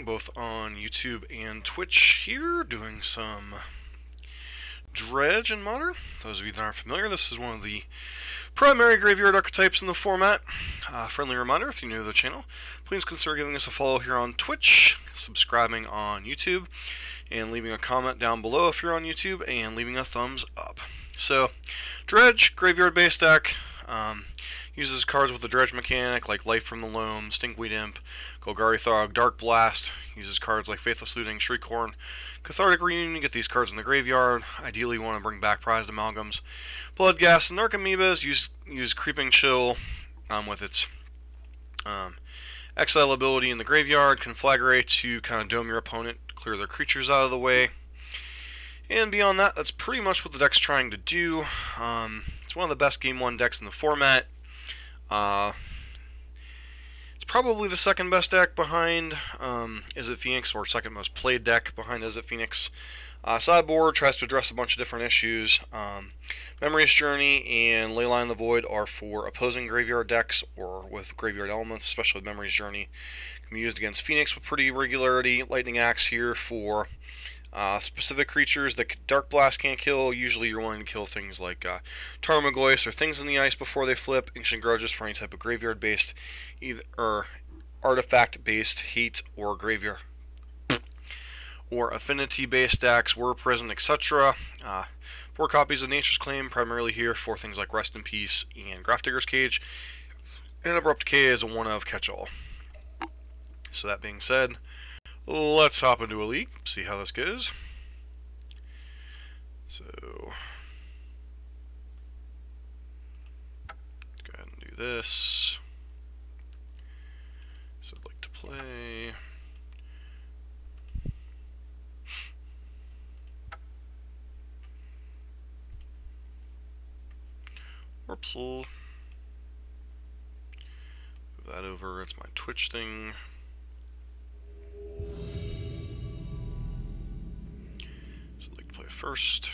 both on YouTube and Twitch here, doing some Dredge in Modern. Those of you that aren't familiar, this is one of the primary graveyard archetypes in the format. Friendly reminder, if you're new to the channel, please consider giving us a follow here on Twitch, subscribing on YouTube, and leaving a comment down below if you're on YouTube, and leaving a thumbs up. So, Dredge, graveyard-based deck, uses cards with the Dredge mechanic like Life from the Loam, Stinkweed Imp, Golgari Throg, Dark Blast. Uses cards like Faithless Looting, Shriekhorn, Cathartic Reunion. Get these cards in the graveyard. Ideally, you want to bring back Prized Amalgams, Bloodghast, and Narcomoebas. Use Creeping Chill with its exile ability in the graveyard. Conflagrate to kind of dome your opponent, clear their creatures out of the way. And beyond that, that's pretty much what the deck's trying to do. It's one of the best Game 1 decks in the format. It's probably the second best deck behind Izzet Phoenix, or second most played deck behind Izzet Phoenix. Sideboard tries to address a bunch of different issues. Memory's Journey and Leyline of the Void are for opposing graveyard decks or with graveyard elements, especially with Memory's Journey. Can be used against Phoenix with pretty regularity. Lightning Axe here for specific creatures that Dark Blast can't kill. Usually you're willing to kill things like Tarmogoyf or things in the ice before they flip. Ancient Grudges for any type of graveyard-based, or artifact-based hate or graveyard, or affinity-based decks, War Prison, etc. 4 copies of Nature's Claim, primarily here for things like Rest in Peace and Grafdigger's Cage. And Abrupt Decay is a one-of catch-all. So that being said, let's hop into a league, see how this goes. So, go ahead and do this. So I'd like to play. Whoopsel. Move that over, it's my Twitch thing. So I'd like to play first.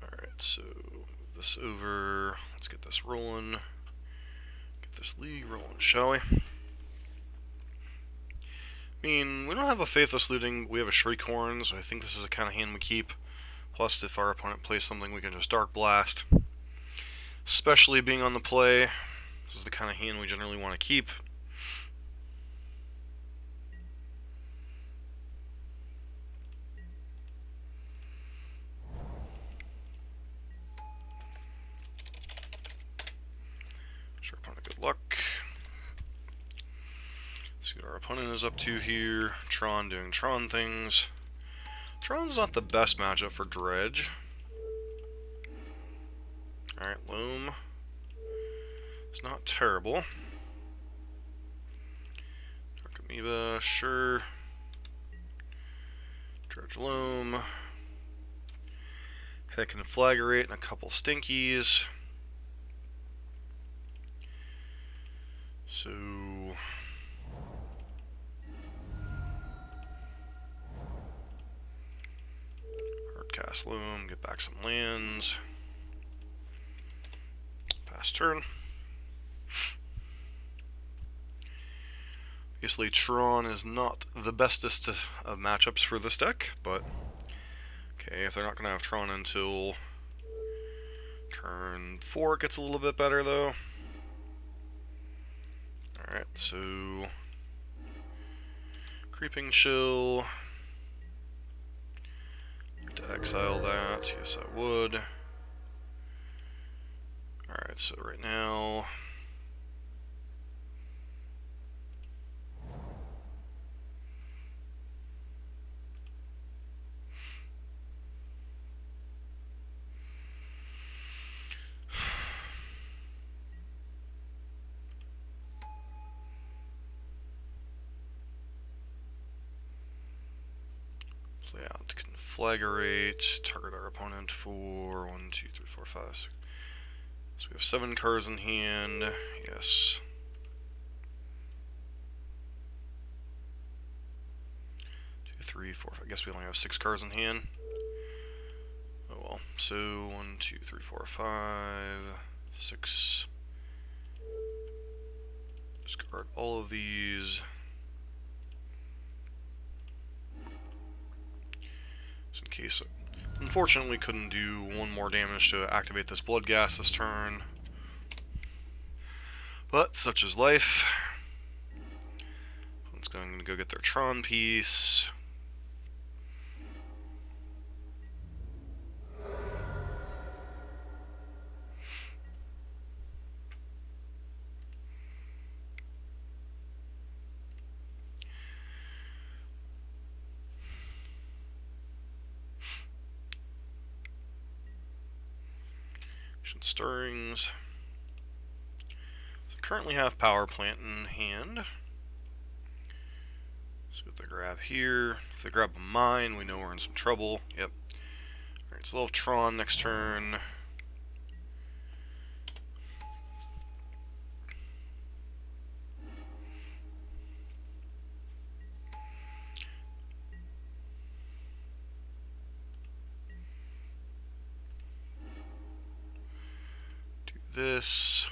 Alright, so move this over. Let's get this rolling. Get this league rolling, shall we? I mean, we don't have a Faithless Looting, we have a Shriekhorn, so I think this is the kind of hand we keep. Plus, if our opponent plays something, we can just Dark Blast. Especially being on the play, this is the kind of hand we generally want to keep. Wish our opponent good luck. See what our opponent is up to here. Tron doing Tron things. Tron's not the best matchup for Dredge. Alright, Loam. It's not terrible. Narcomoeba, sure. Dredge Loam. Heck and Conflagrate and a couple Stinkies. So cast Loam, get back some lands. Pass turn. Obviously, Tron is not the bestest of matchups for this deck, but okay, if they're not going to have Tron until turn 4, it gets a little bit better though. Alright, so Creeping Chill. To exile that, yes I would. Alright, so right now play out to Conflagrate, target our opponent for 1, 2, 3, 4, 5, 6. So we have 7 cards in hand, yes. 2, 3, 4, 5. I guess we only have 6 cards in hand. Oh well. So 1, 2, 3, 4, 5, 6. Discard all of these. Just in case. Unfortunately, couldn't do one more damage to activate this blood gas this turn. But such is life. Let's go. I'm going to go get their Tron piece. Stirrings. So currently have Power Plant in hand. See what they grab here. If they grab a mine, we know we're in some trouble. Yep. Alright, so they'll have Tron next turn. This.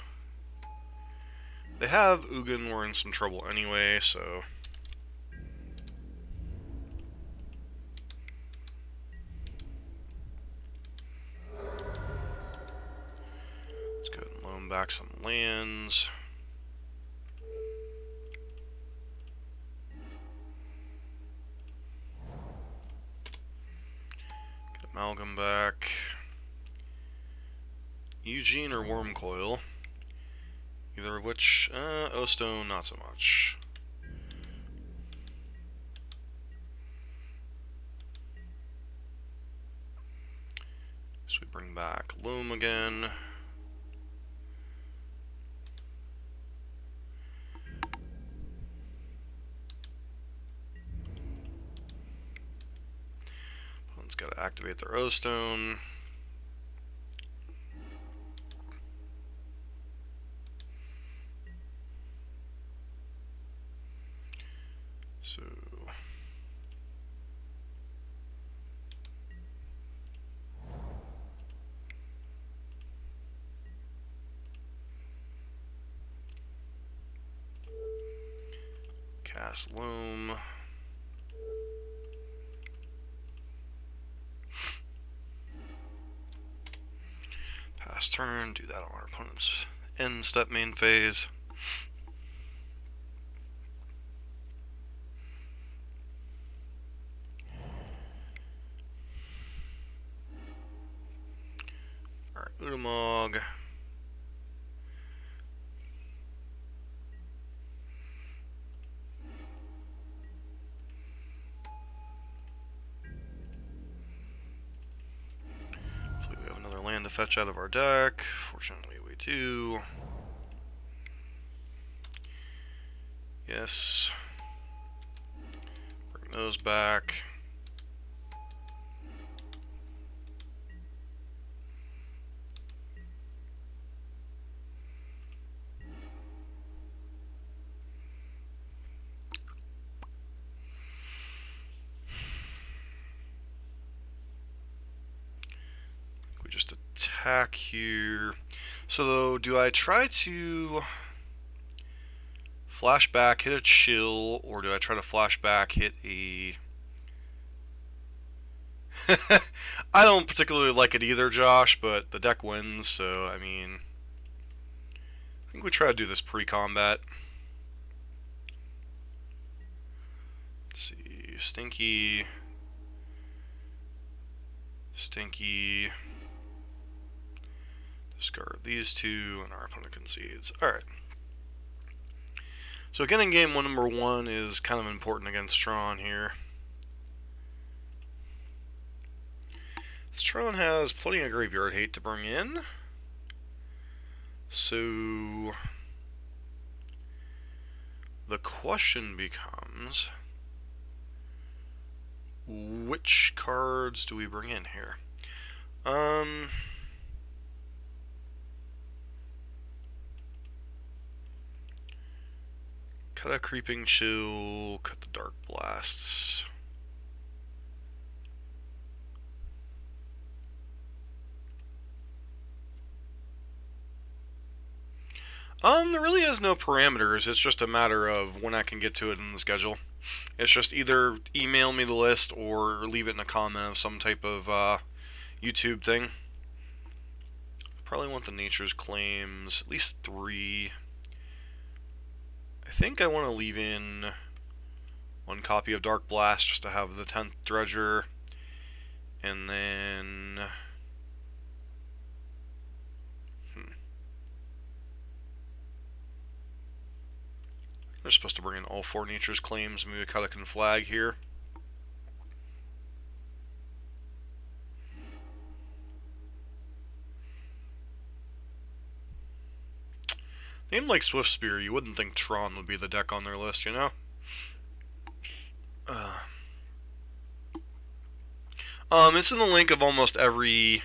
They have Ugin, we're in some trouble anyway, so. Let's go ahead and loan back some lands. Get Amalgam back. Eugene or Wormcoil. Either of which, O-Stone, not so much. So we bring back Loam again. Opponent's got to activate their O-Stone. So cast Loam. Pass turn, do that on our opponent's end step main phase. Udamog. Hopefully we have another land to fetch out of our deck. Fortunately we do. Yes. Bring those back. Just attack here. So do I try to flashback, hit a chill, or do I try to flashback, hit a... I don't particularly like it either, Josh, but the deck wins, so, I mean... I think we try to do this pre-combat. Let's see, Stinky... Stinky... Discard these two, and our opponent concedes. Alright. So getting game one, number one is kind of important against Tron here. This Tron has plenty of graveyard hate to bring in. So the question becomes, which cards do we bring in here? Cut a Creeping Chill, cut the Dark Blasts. There really is no parameters. It's just a matter of when I can get to it in the schedule. It's just either email me the list or leave it in a comment of some type of YouTube thing. Probably want the nature's claims, at least 3. I think I want to leave in 1 copy of Dark Blast just to have the 10th Dredger. And then... They're supposed to bring in all 4 nature's claims. Maybe a can flag here. Name like Swift Spear, you wouldn't think Tron would be the deck on their list, you know? It's in the link of almost every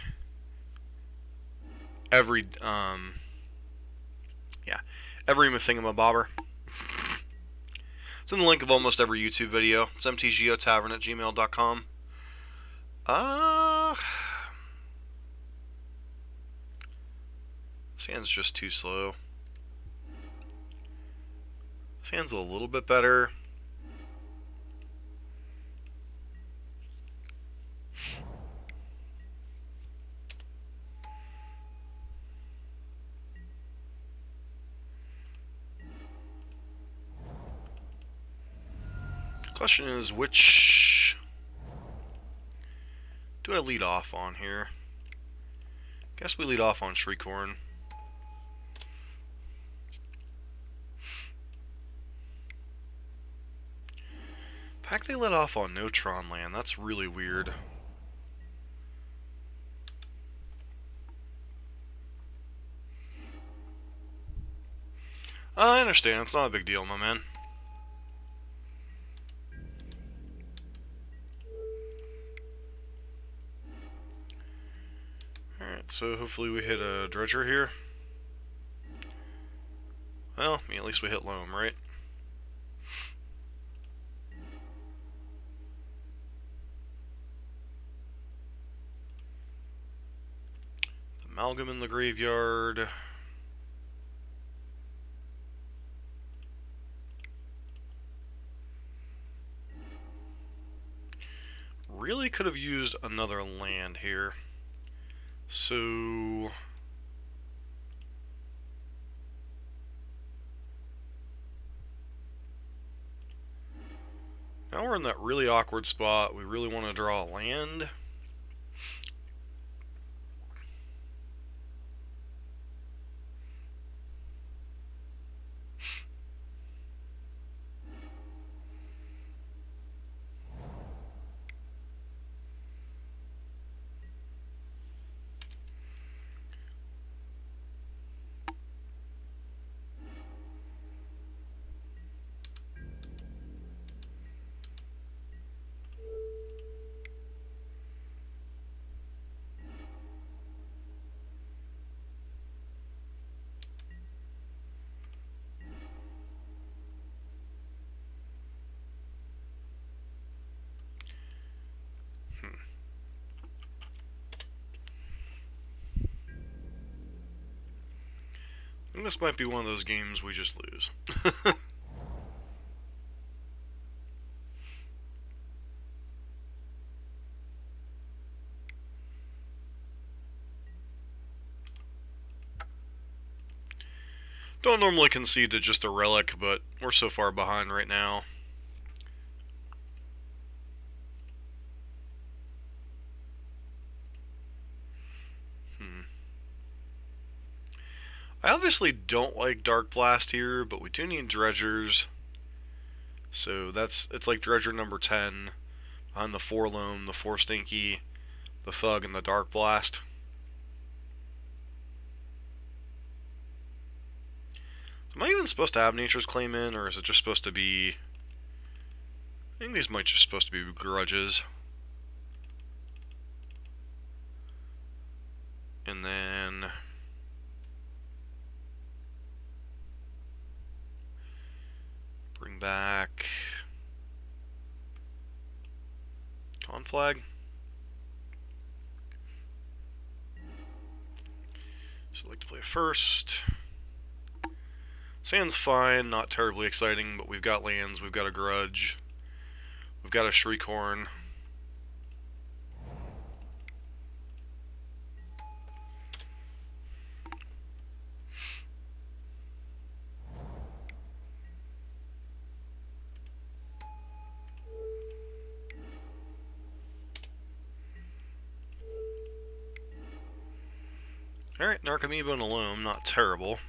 thingamabobber. It's in the link of almost every YouTube video. It's mtgeotavern@gmail.com. This hand's just too slow. This hand's a little bit better. Question is, which do I lead off on here? Guess we lead off on Shriekhorn. In fact, they let off on no Tron land. That's really weird. I understand. It's not a big deal, my man. Alright, so hopefully we hit a Dredger here. Well, I mean, at least we hit Loam, right? Amalgam in the graveyard. Really could have used another land here. So now we're in that really awkward spot. We really want to draw a land. And this might be one of those games we just lose. Don't normally concede to just a relic, but we're so far behind right now. I obviously don't like Dark Blast here, but we do need Dredgers. So it's like Dredger number 10 behind the 4 Loam, the 4 Stinky, the Thug, and the Dark Blast. Am I even supposed to have Nature's Claim in, or is it just supposed to be... I think these might just supposed to be grudges. And then... bring back... Conflag. So I'd like to play first. Sand's fine, not terribly exciting, but we've got lands, we've got a Grudge, we've got a Shriekhorn. Alright, Narcomoeba and a Loam, not terrible.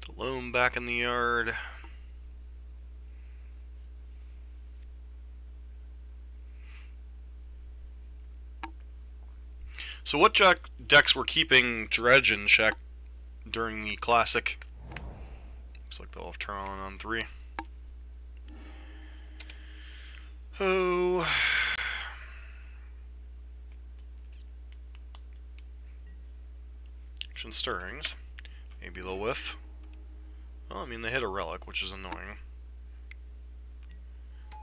The Loam back in the yard. So what decks were keeping Dredge in check during the Classic? Looks like they'll have turn on 3. Oh. Action Stirrings. Maybe they'll whiff. Well, I mean, they hit a Relic, which is annoying.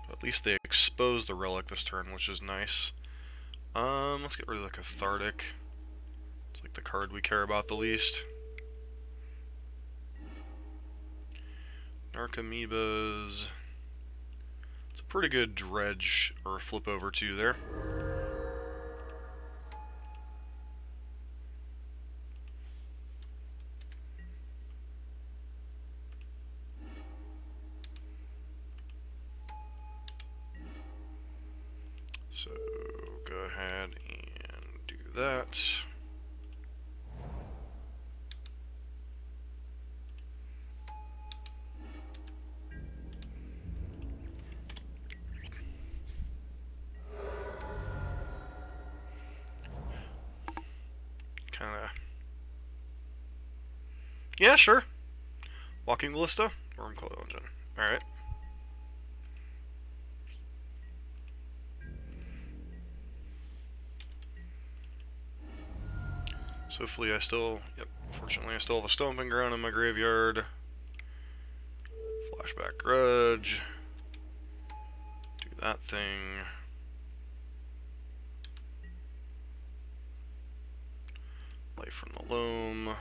But at least they exposed the Relic this turn, which is nice. Let's get rid of the Cathartic. It's like the card we care about the least. Narcomoebas. It's a pretty good Dredge or flip over 2 there. So go ahead and do that. Kinda. Yeah, sure. Walking Ballista? Worm Coil Engine. Alright. So hopefully fortunately I still have a Stomping Ground in my graveyard. Flashback Grudge. Do that thing. Life from the Loam.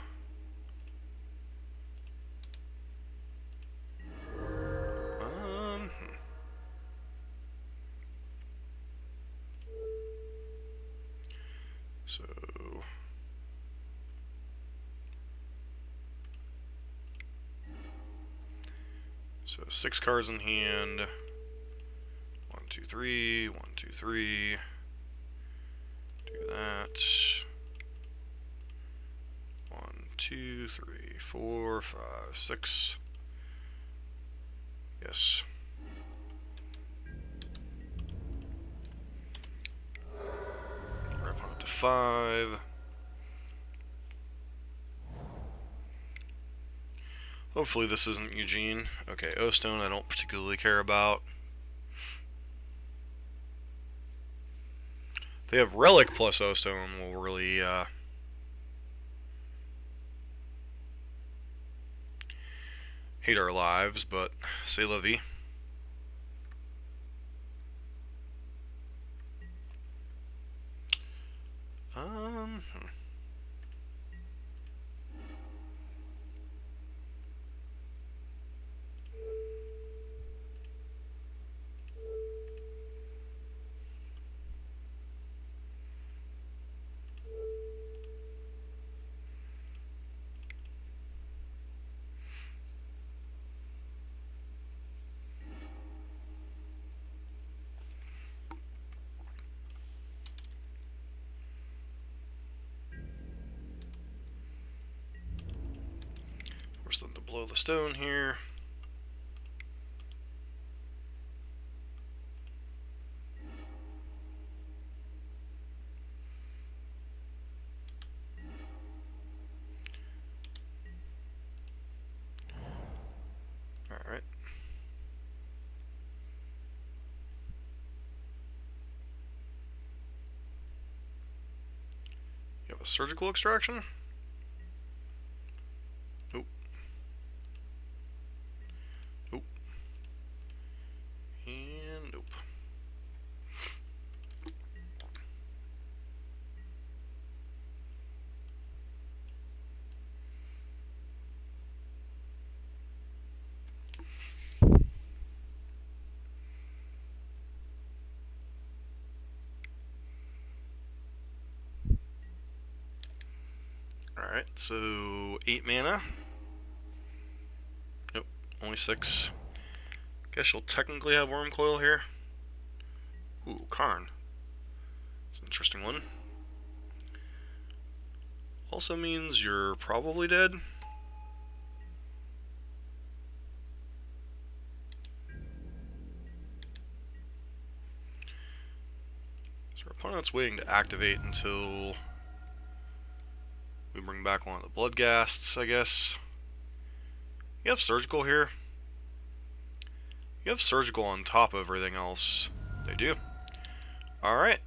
So 6 cards in hand. 1, 2, 3. 1, 2, 3. Do that. 1, 2, 3, 4, 5, 6. Yes. Wrap on it to 5. Hopefully this isn't Eugene. Okay, O-Stone I don't particularly care about. They have Relic plus O-Stone will really hate our lives, but c'est la vie. Force them to blow the stone here. Alright. have a surgical extraction? Nope. Nope. And nope. Alright, so 8 mana. Nope, only 6. Guess you'll technically have Worm Coil here. Ooh, Karn. It's an interesting one. Also means you're probably dead. So our opponent's waiting to activate until we bring back one of the Bloodghasts, I guess. You have Surgical here. You have Surgical on top of everything else. They do. Alright.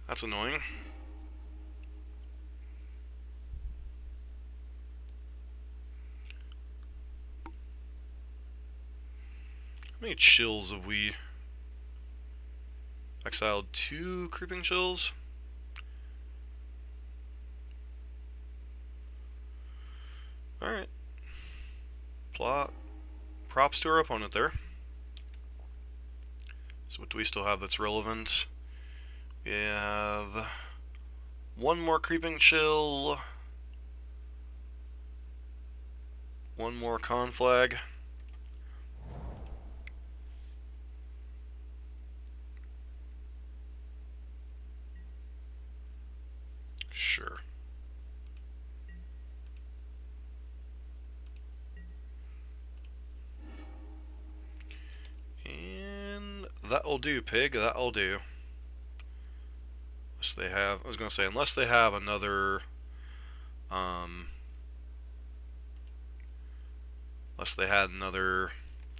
That's annoying. How many chills have we exiled? 2 creeping chills? Alright. Plot. Props to our opponent there. So what do we still have that's relevant? We have 1 more creeping chill. 1 more con flag. Sure. And that'll do, pig. That'll do. Unless they have, I was gonna say, unless they have another, unless they had another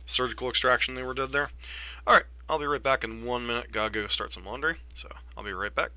surgical extraction they were dead there. Alright, I'll be right back in 1 minute. Gotta go start some laundry, so I'll be right back.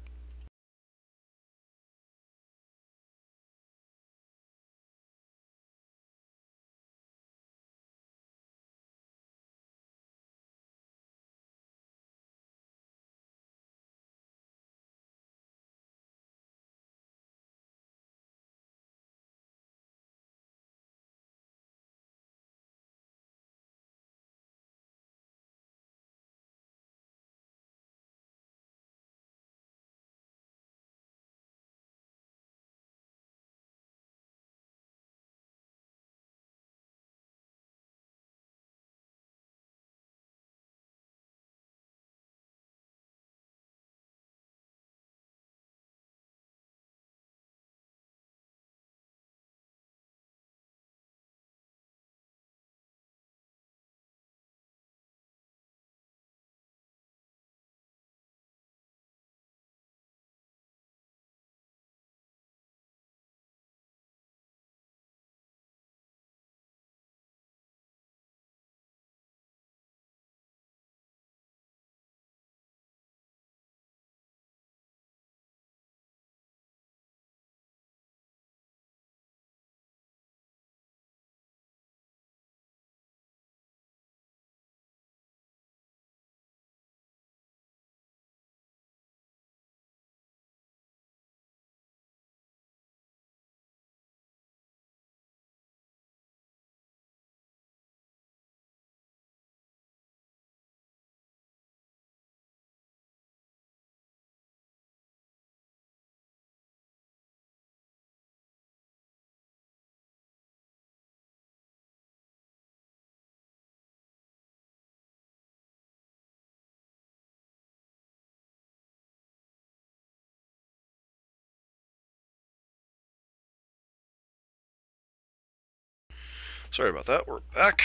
Sorry about that, we're back.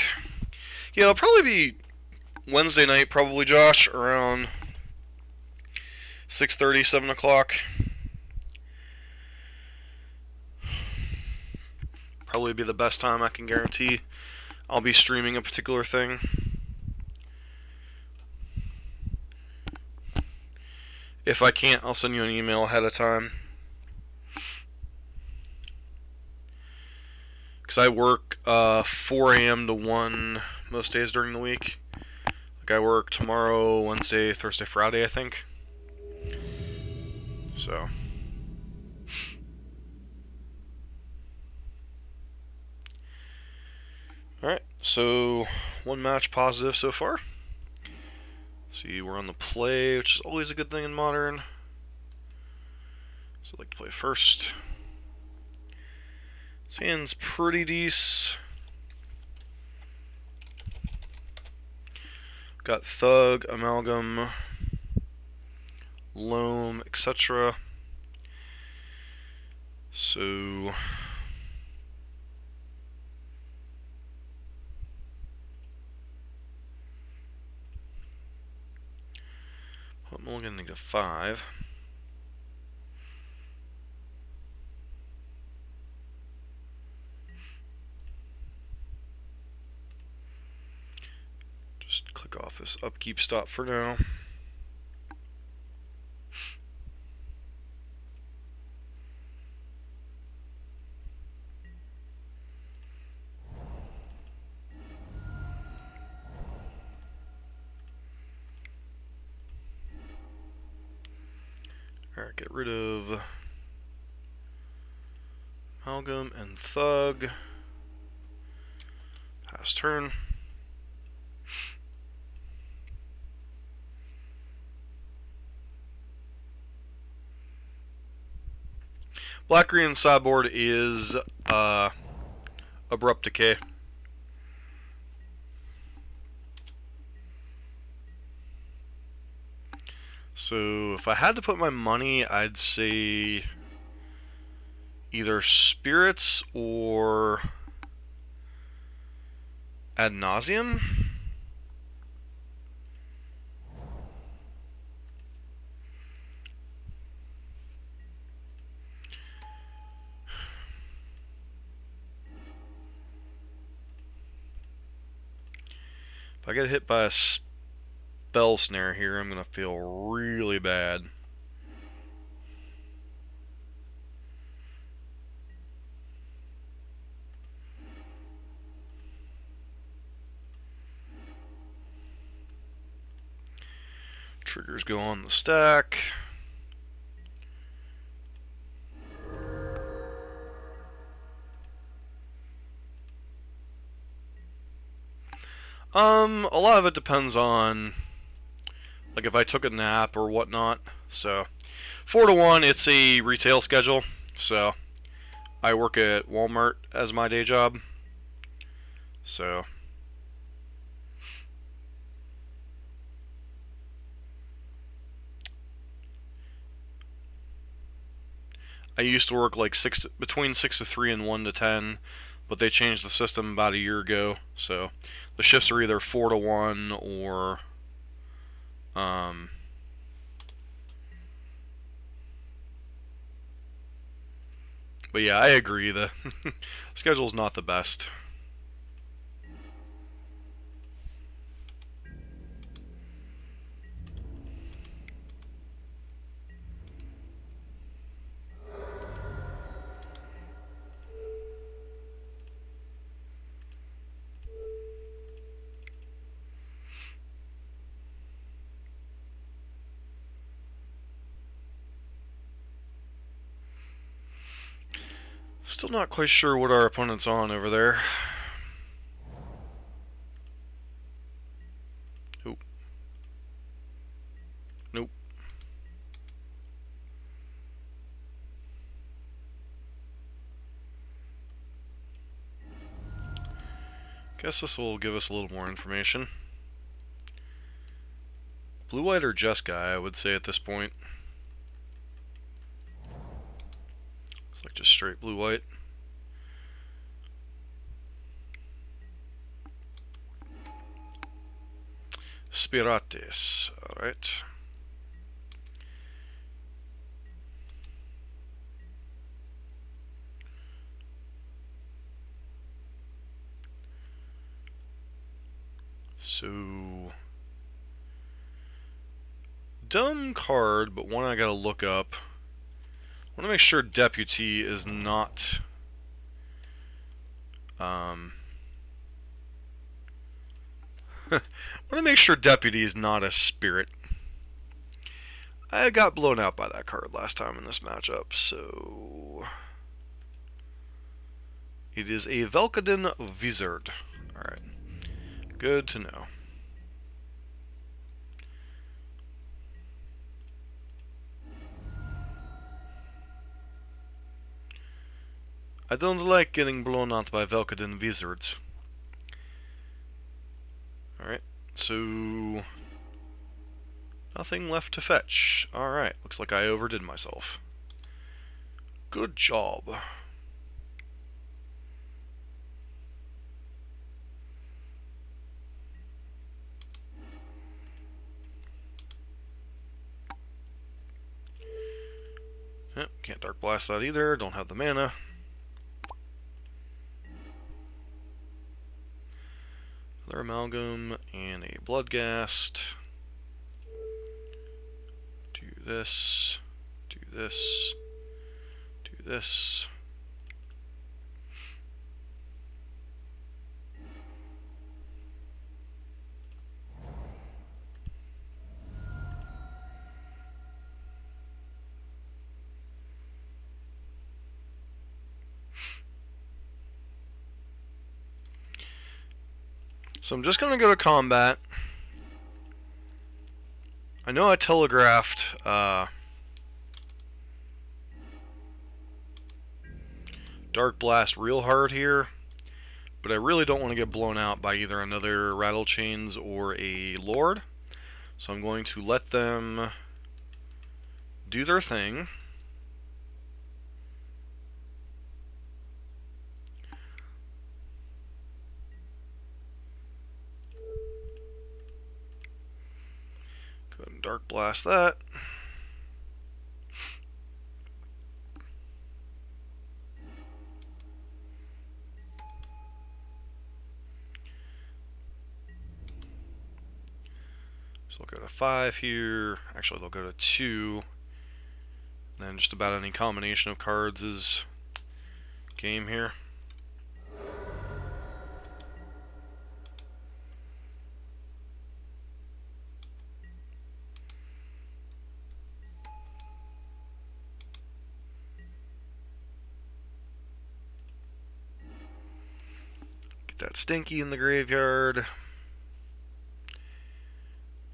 Yeah, it'll probably be Wednesday night, probably, Josh, around 6:30, 7 o'clock. Probably be the best time I can guarantee I'll be streaming a particular thing. If I can't, I'll send you an email ahead of time. Because I work 4 a.m. to 1 most days during the week. Like I work tomorrow, Wednesday, Thursday, Friday, I think. So. Alright, so 1 match positive so far. See, we're on the play, which is always a good thing in Modern. So I'd like to play first. This hand's pretty decent. Got Thug, Amalgam, Loam, etc. So put Mulligan to -5. Just click off this upkeep stop for now. Alright, get rid of Amalgam and Thug. Pass turn. Black-green sideboard is Abrupt Decay. So if I had to put my money, I'd say either Spirits or Ad Nauseam. If I get hit by a spell snare here, I'm going to feel really bad. Triggers go on the stack. A lot of it depends on, like, if I took a nap or whatnot. So, 4 to 1, it's a retail schedule. So, I work at Walmart as my day job. So, I used to work like between 6 to 3 and 1 to 10, but they changed the system about a year ago. So the shifts are either 4 to 1 or but yeah, I agree, the schedule's not the best. Still not quite sure what our opponent's on over there. Nope. Nope. Guess this will give us a little more information. Blue-white or just guy, I would say at this point. It's like just straight blue-white. Spirates, alright. So dumb card, but one I gotta look up. I want to make sure Deputy is not... I want to make sure Deputy is not a spirit. I got blown out by that card last time in this matchup, so... It is a Velkaden Wizard. Alright. Good to know. I don't like getting blown out by Velkaden Wizards. Alright, so... Nothing left to fetch. Alright, looks like I overdid myself. Good job. Yep, can't Dark Blast that either, don't have the mana. Another Amalgam and a Bloodghast. Do this, do this, do this. So I'm just going to go to combat. I know I telegraphed Dark Blast real hard here, but I really don't want to get blown out by either another Rattle Chains or a Lord. So I'm going to let them do their thing. Go ahead and Dark Blast that. So they'll go to 5 here. Actually, they'll go to 2. And then just about any combination of cards is game here. Get that Stinky in the graveyard.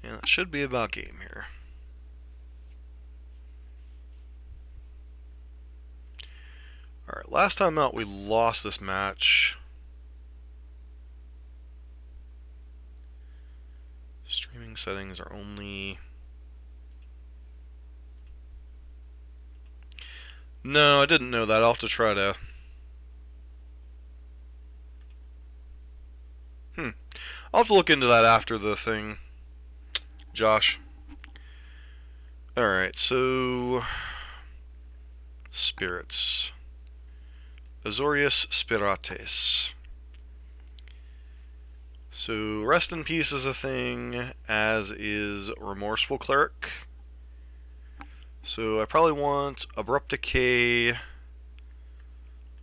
And that should be about game here. Alright, last time out we lost this match. Streaming settings are only... No, I didn't know that. I'll have to try to... I'll have to look into that after the thing, Josh. Alright, so... Spirits. Azorius Spirates. So, Rest in Peace is a thing, as is Remorseful Cleric. So, I probably want Abrupt Decay,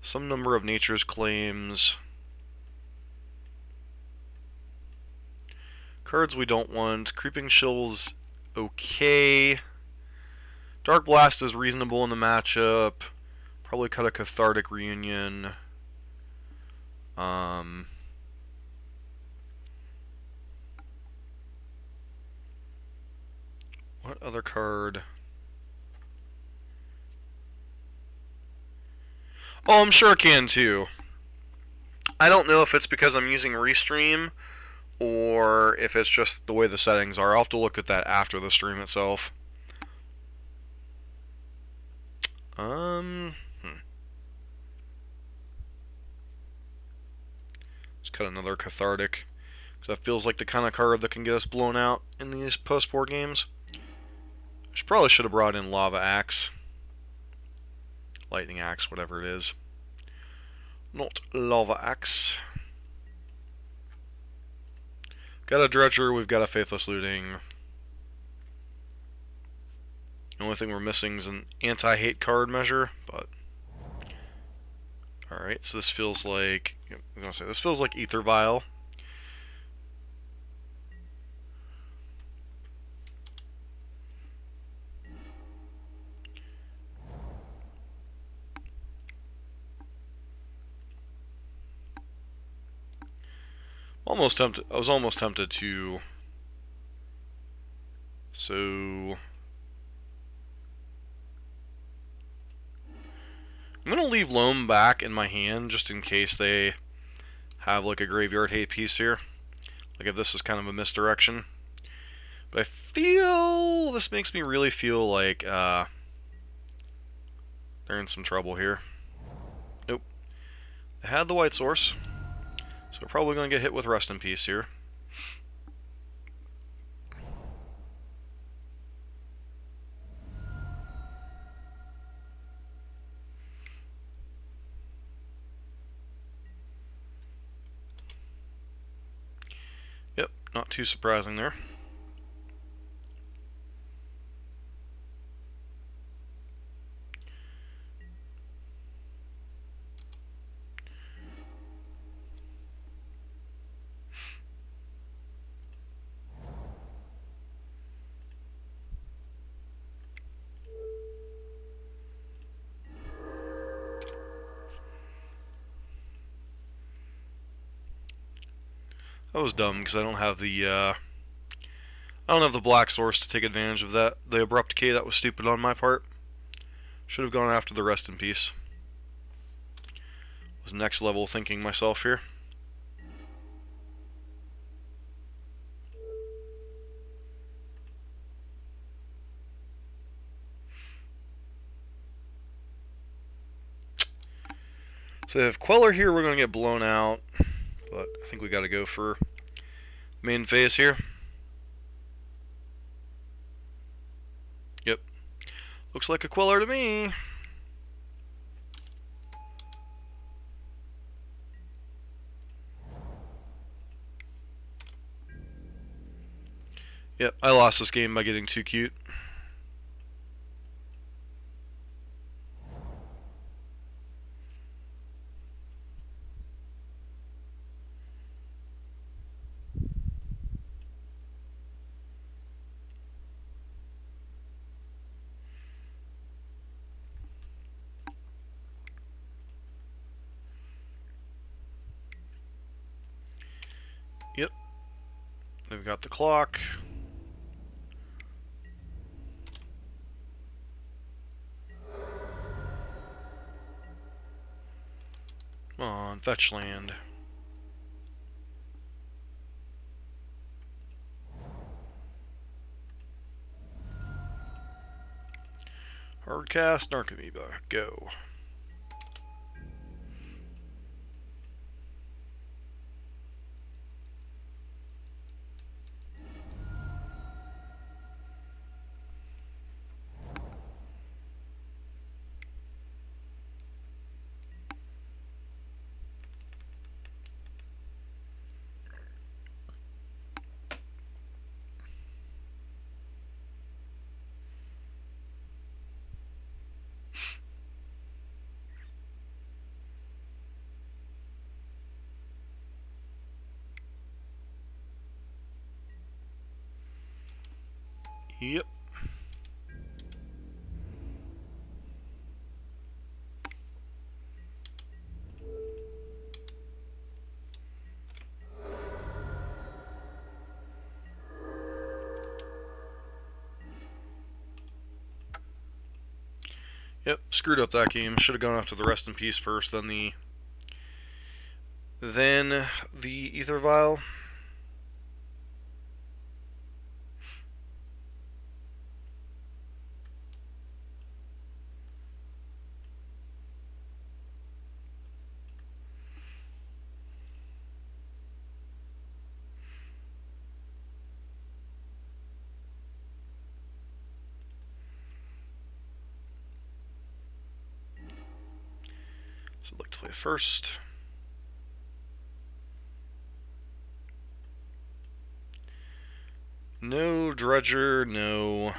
some number of Nature's Claims. Cards we don't want. Creeping Shill's okay. Dark Blast is reasonable in the matchup. Probably cut a Cathartic Reunion. What other card? Oh, I'm sure it can too. I don't know if it's because I'm using Restream or if it's just the way the settings are. I'll have to look at that after the stream itself. Let's cut another Cathartic, because that feels like the kind of card that can get us blown out in these post-board games. Probably should have brought in Lava Axe. Lightning Axe, whatever it is. Not Lava Axe. Got a Dredger, we've got a Faithless Looting. The only thing we're missing is an anti-hate card measure, but alright, so this feels like, I'm gonna say, this feels like Ether Vial. Almost tempted. I was almost tempted to. So I'm gonna leave Loam back in my hand just in case they have like a graveyard hate piece here. Like if this is kind of a misdirection. But I feel this makes me really feel like they're in some trouble here. Nope. They had the white source. So we're probably going to get hit with Rest in Peace here. Yep, not too surprising there. That was dumb because I don't have the black source to take advantage of that. The abrupt decay, that was stupid on my part. Should have gone after the Rest in Peace. Was next level thinking myself here. So if Queller here, we're going to get blown out. But I think we got to go for main phase here. Yep. Looks like a Queller to me. Yep, I lost this game by getting too cute. Yep. They've got the clock. Come on, fetch land. Hardcast, Narcomoeba, go. Yep. Yep, screwed up that game. Should have gone after the Rest in Peace first, then the Ether Vial. So I'd like to play first. No Dredger, no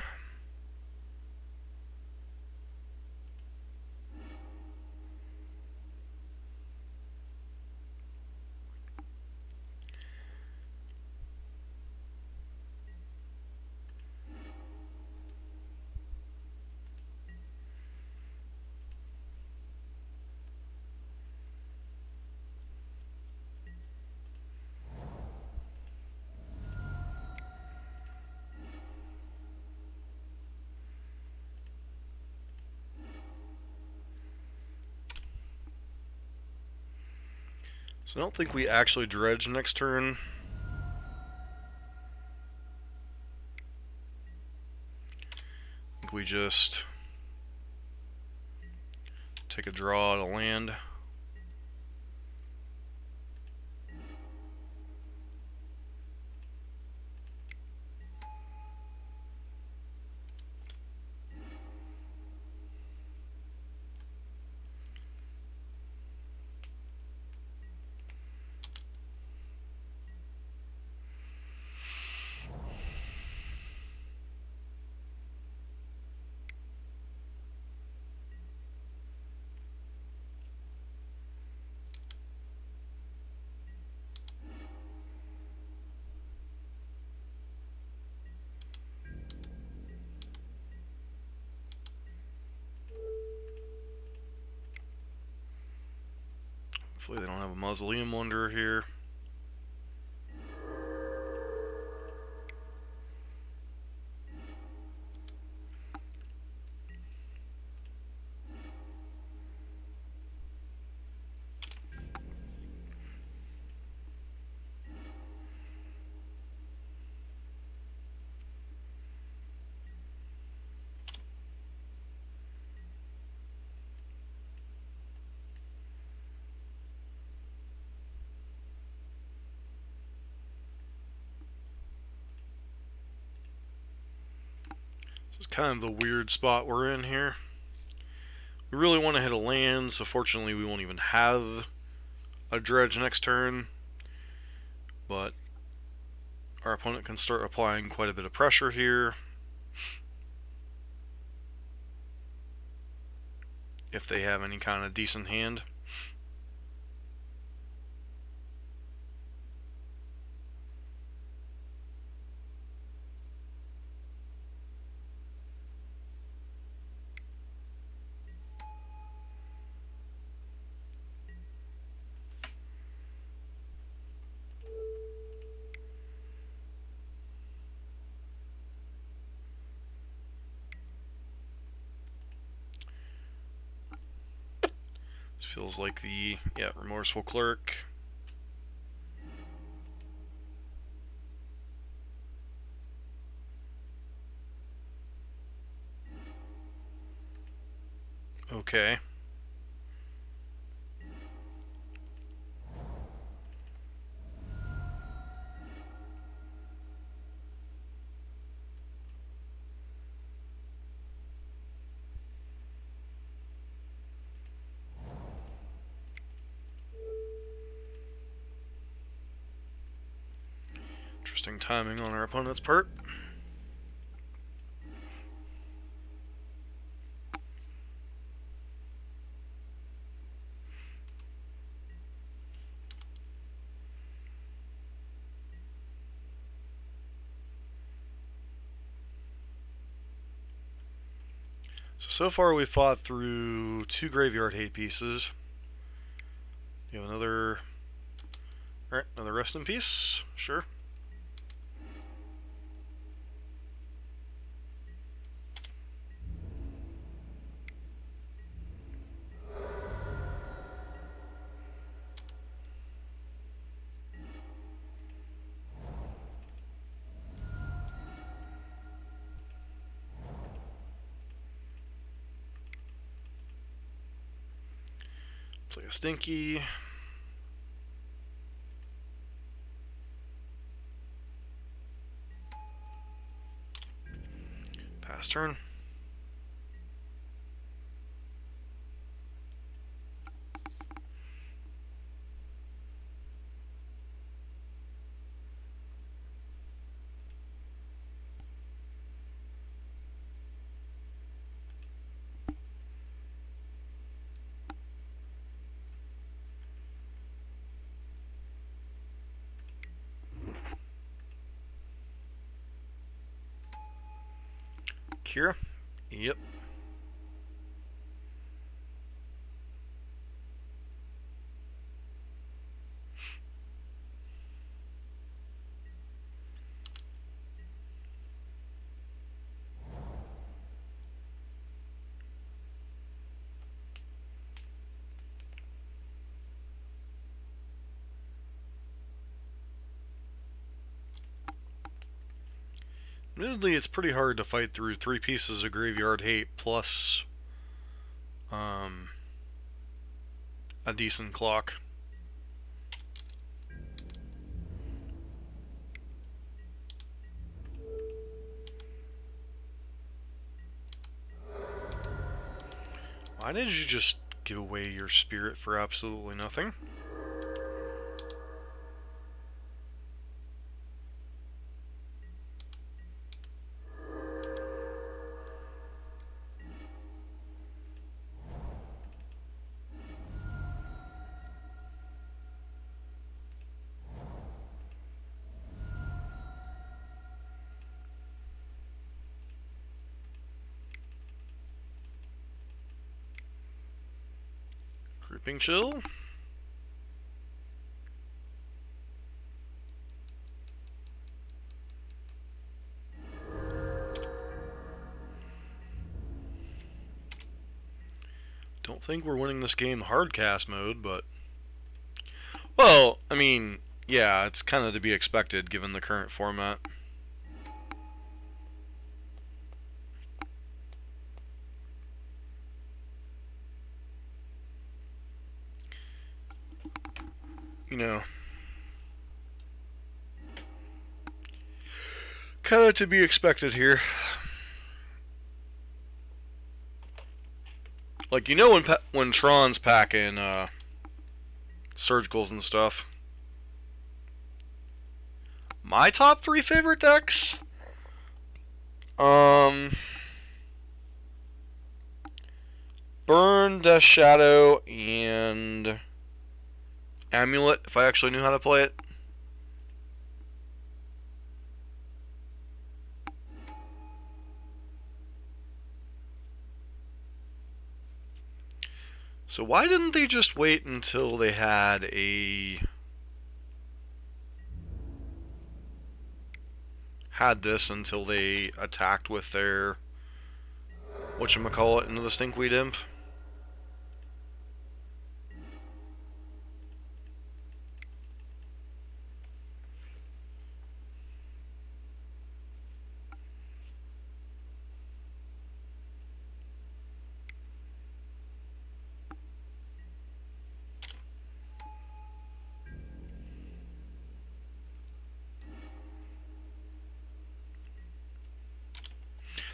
So I don't think we actually dredge next turn. I think we just take a draw to land. Hopefully they don't have a Mausoleum Wanderer here. This is kind of the weird spot we're in here. We really want to hit a land, so fortunately we won't even have a dredge next turn. But our opponent can start applying quite a bit of pressure here. If they have any kind of decent hand. This feels like the, Remorseful Clerk. Okay. Interesting timing on our opponent's part. So far we've fought through 2 graveyard hate pieces. You have another... Alright, another rest in peace. Sure. Play a Stinky. Pass turn. Kira? Yep. Admittedly, it's pretty hard to fight through 3 pieces of Graveyard Hate plus a decent clock. Why did you just give away your spirit for absolutely nothing? Creeping Chill. Don't think we're winning this game hardcast mode, but... Well, I mean, yeah, it's kind of to be expected given the current format. You know, kind of to be expected here. Like, you know, when Tron's packing surgicals and stuff. My top 3 favorite decks? Burn, Death Shadow, and Amulet, if I actually knew how to play it. So why didn't they just wait until they had this until they attacked with their whatchamacallit into the Stinkweed Imp?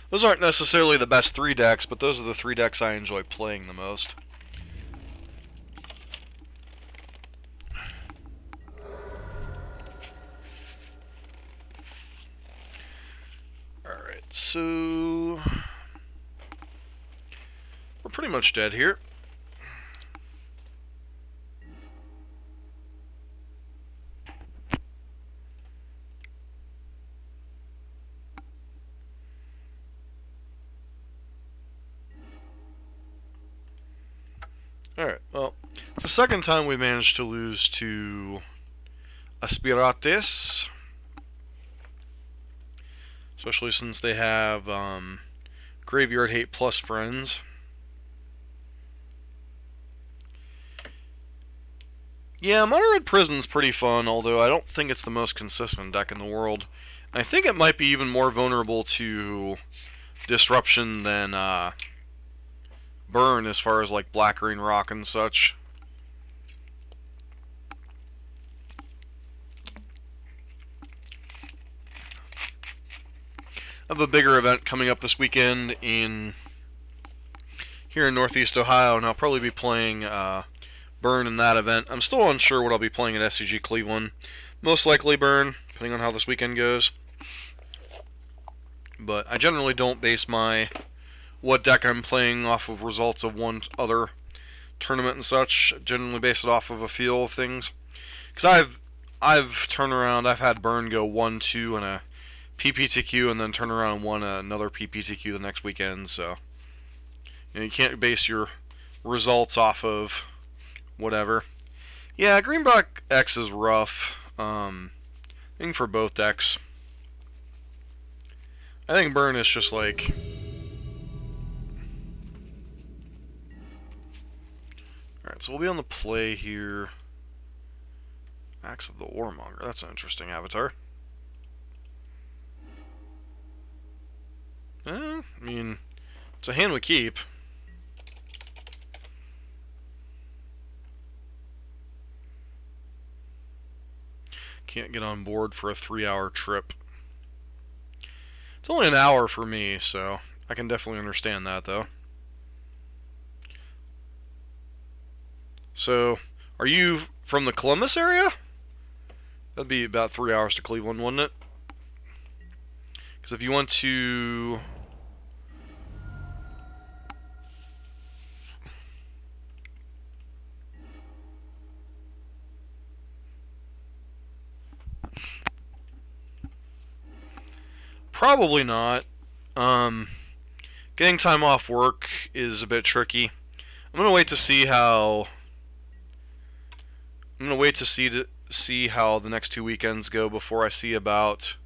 Those aren't necessarily the best 3 decks, but those are the 3 decks I enjoy playing the most. Alright, so... we're pretty much dead here. Alright, well, it's the second time we managed to lose to Aspirates. Especially since they have Graveyard Hate plus Friends. Yeah, Mono Red Prison's pretty fun, although I don't think it's the most consistent deck in the world. And I think it might be even more vulnerable to disruption than Burn as far as like Black Green Rock and such. I have a bigger event coming up this weekend here in Northeast Ohio, and I'll probably be playing Burn in that event. I'm still unsure what I'll be playing at SCG Cleveland. Most likely Burn, depending on how this weekend goes. But I generally don't base what deck I'm playing off of results of one other tournament and such. I generally base it off of a feel of things. Because I've turned around, I've had Burn go 1-2 and a PPTQ, and then turn around and won another PPTQ the next weekend. So you can't base your results off of whatever. Yeah, Green-Black X is rough. I think for both decks. I think Burn is just like... Alright, so we'll be on the play here. Axe of the Warmonger. That's an interesting avatar. I mean, it's a hand we keep. Can't get on board for a 3-hour trip. It's only an hour for me, so I can definitely understand that, though. So, are you from the Columbus area? That'd be about 3 hours to Cleveland, wouldn't it? Because if you want to... Probably not. Getting time off work is a bit tricky. I'm gonna wait to see how. I'm gonna wait to see how the next 2 weekends go before I see about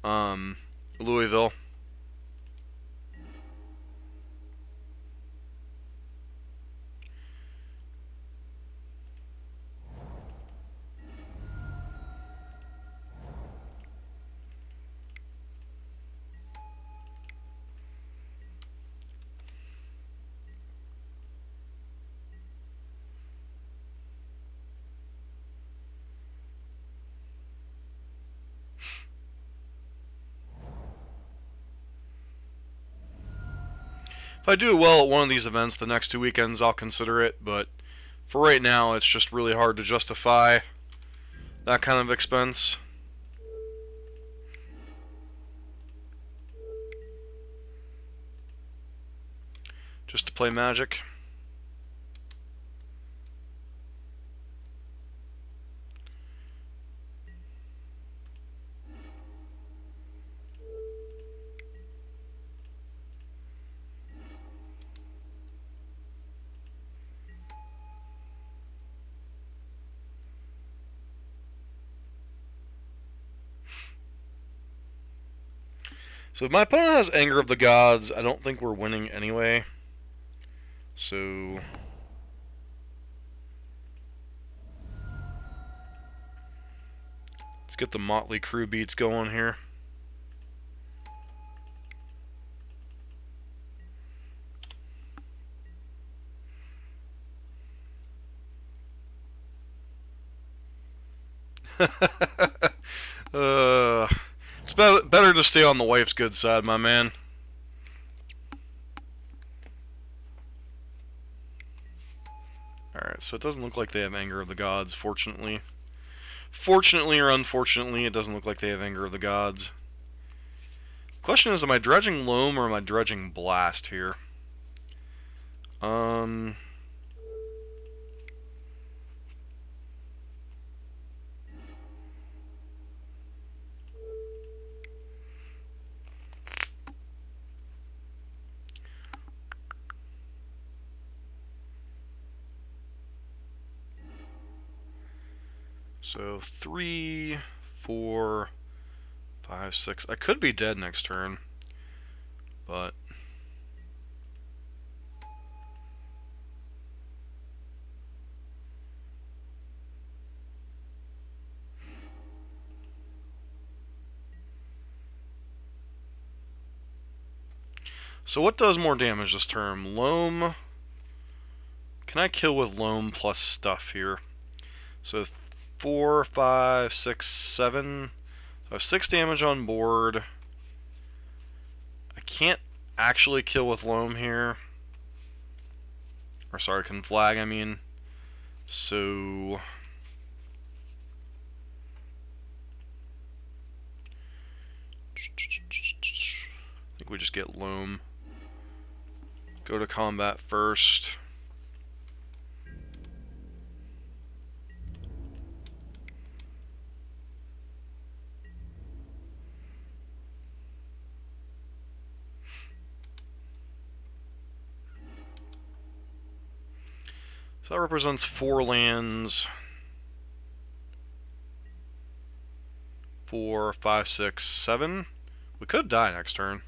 Louisville. If I do well at one of these events, the next 2 weekends I'll consider it, but for right now it's just really hard to justify that kind of expense. Just to play Magic. So if my opponent has Anger of the Gods, I don't think we're winning anyway. So... let's get the Motley Crue beats going here. It's better to stay on the wife's good side, my man. Alright, so it doesn't look like they have Anger of the Gods, fortunately. Fortunately or unfortunately, it doesn't look like they have Anger of the Gods. Question is, am I dredging Loam or am I dredging Blast here? So 3, 4, 5, 6. I could be dead next turn, but so what does more damage this turn? Loam. Can I kill with Loam plus stuff here? So 4, 5, 6, 7. So I have 6 damage on board. I can't actually kill with Loam here. Or sorry, can flag, I mean. So... I think we just get Loam. Go to combat first. So that represents 4 lands. 4, 5, 6, 7. We could die next turn.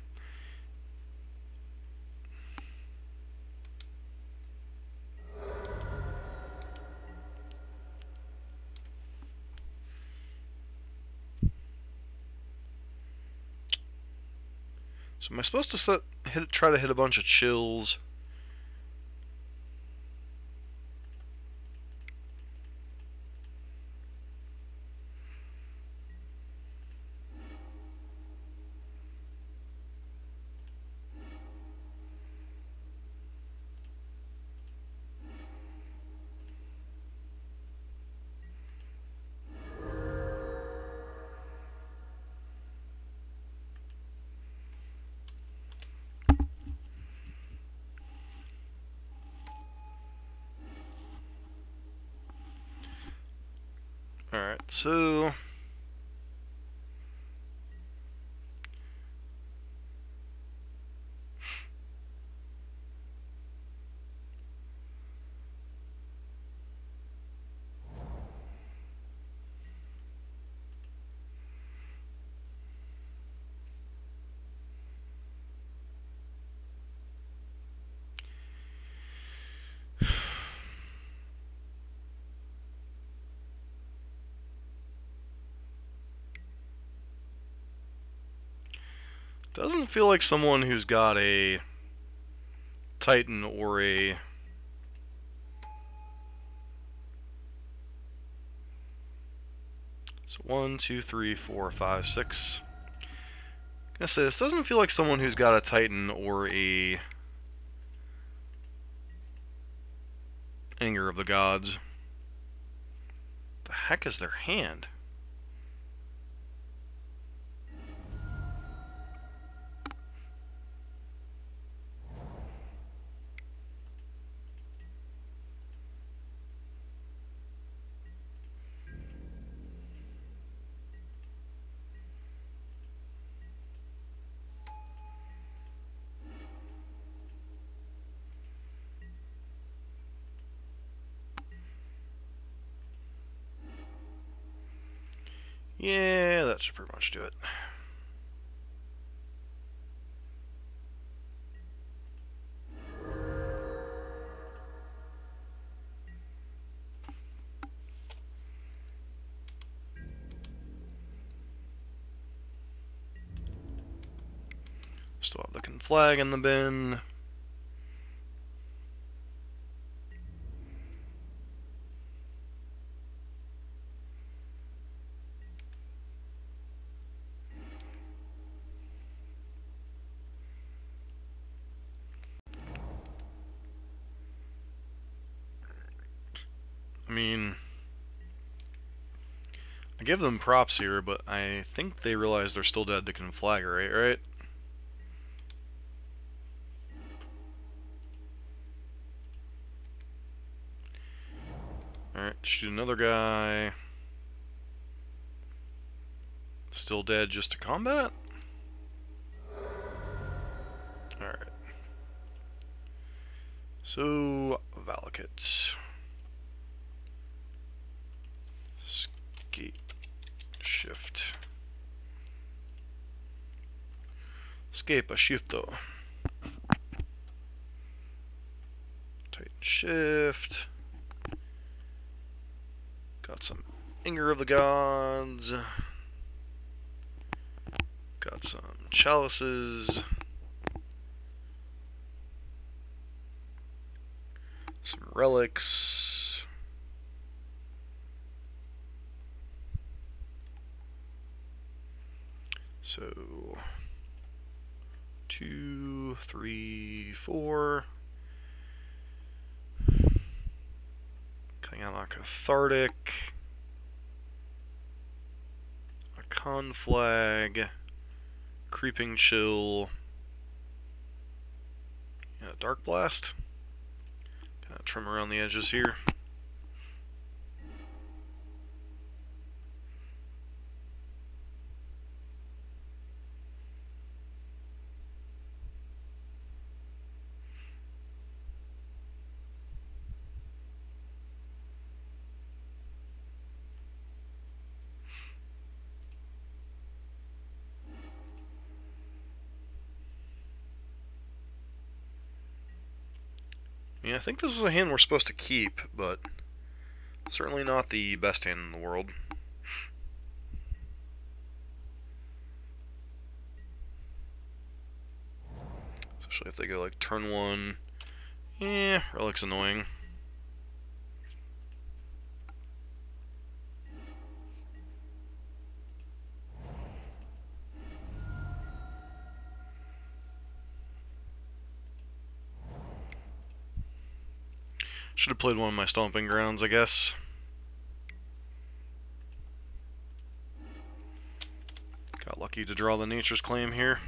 So am I supposed to try to hit a bunch of chills? Alright, so doesn't feel like someone who's got a Titan or a so 1, 2, 3, 4, 5, 6. I'm gonna say this doesn't feel like someone who's got a Titan or a Anger of the Gods. The heck is their hand? Yeah, that should pretty much do it. Still have the flag in the bin. I mean, I give them props here, but I think they realize they're still dead to conflagrate, right? Alright, shoot another guy. Still dead just to combat? Alright. So, Valakut. Escape. Shift. Escape a shifto. Tighten shift. Got some Anger of the Gods. Got some chalices. Some relics. So 2, 3, 4. Cutting out a cathartic. A conflag. Creeping chill. Yeah, dark blast. Kind of trim around the edges here. Yeah, I think this is a hand we're supposed to keep, but certainly not the best hand in the world. Especially if they go like turn 1. Yeah, Relic's annoying. Should have played one of my stomping grounds, I guess. Got lucky to draw the Nature's Claim here.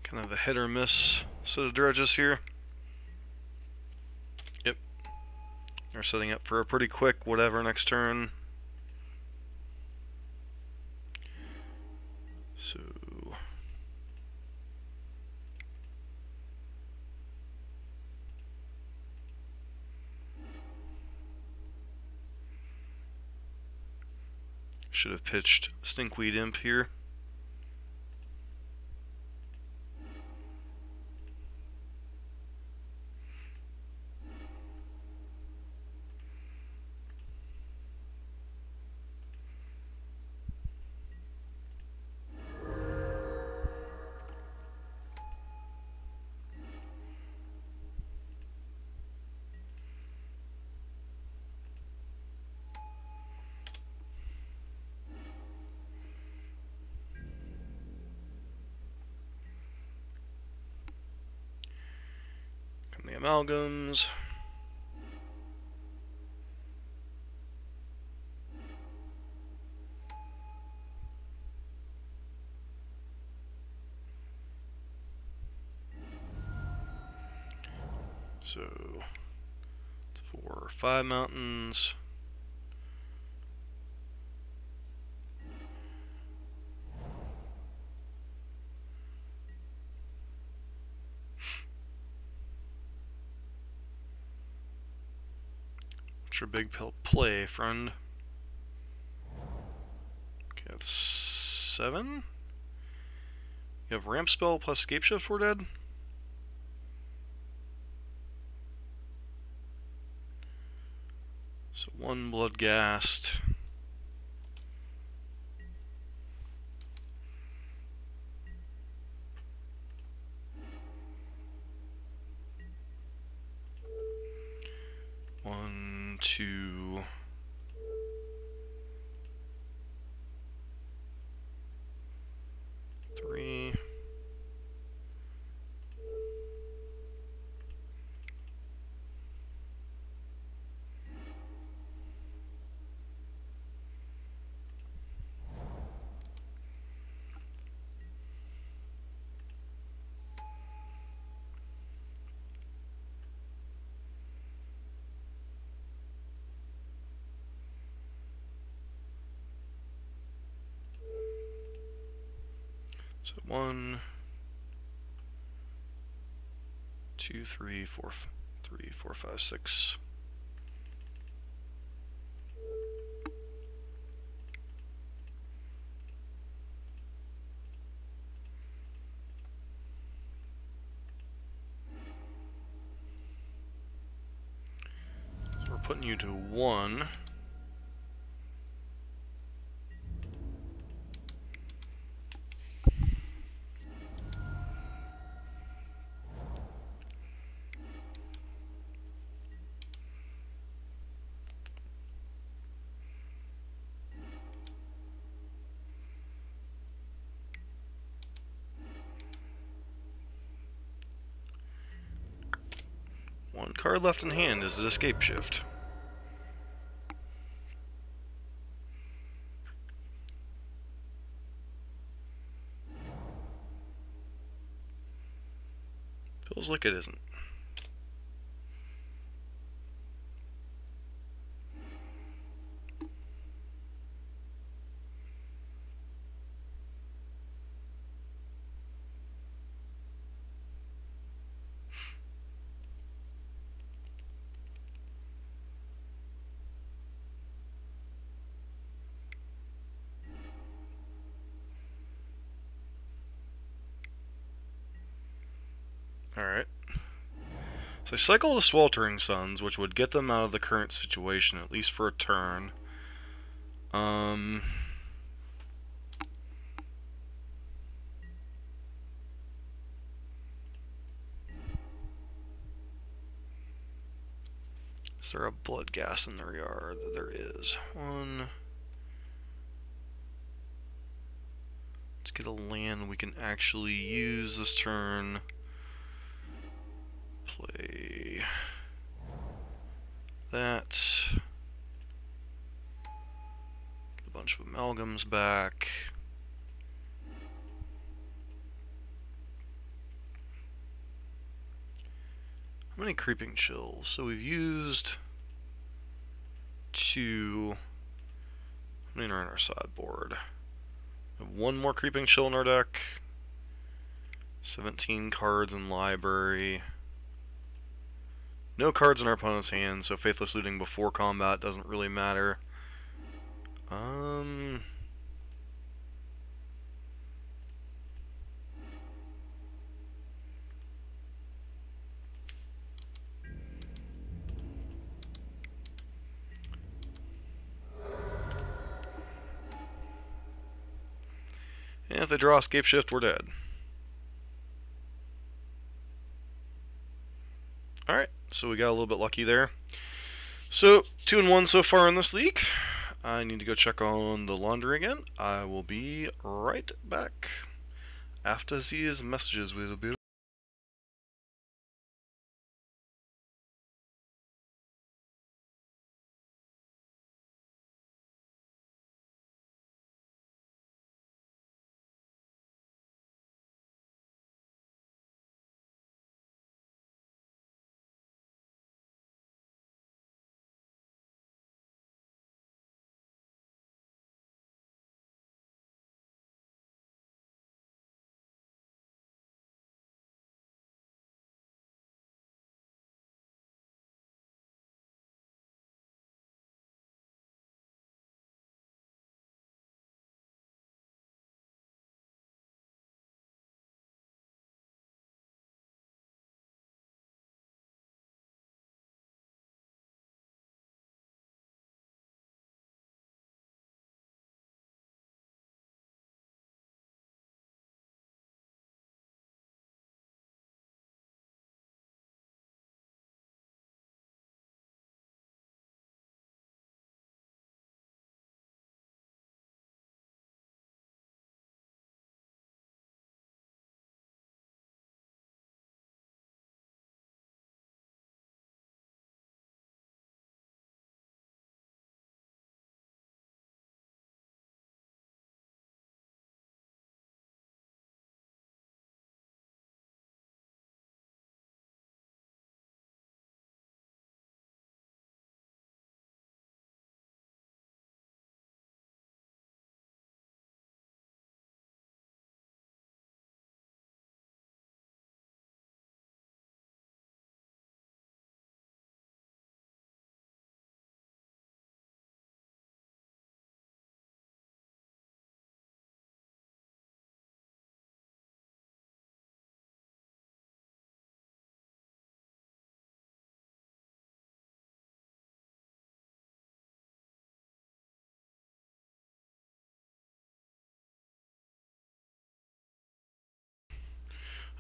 Kind of a hit or miss set of dredges here. Yep. They're setting up for a pretty quick whatever next turn. So should have pitched Stinkweed Imp here. The amalgams. So it's 4 or 5 mountains. What's your big play, friend? Okay, that's 7. You have ramp spell plus scape shift for dead? So 1 Bloodghast. One, 2, 3. So 1, 2, 3, 4, 3, 4, 5, 6. So we're putting you to 1. One card left in hand is an escape shift. Feels like it isn't. Alright. So I cycle the Sweltering Suns, which would get them out of the current situation, at least for a turn. Is there a blood gas in their yard? There is. 1. Let's get a land we can actually use this turn. Play that. Get a bunch of amalgams back. How many creeping chills? So we've used 2. How many are in our sideboard? We have 1 more creeping chill in our deck. 17 cards in library. No cards in our opponent's hand, so Faithless Looting before combat doesn't really matter. And if they draw Escape Shift, we're dead. Alright, so we got a little bit lucky there. So, 2-1 so far in this league. I need to go check on the laundry again. I will be right back. After these messages, we will be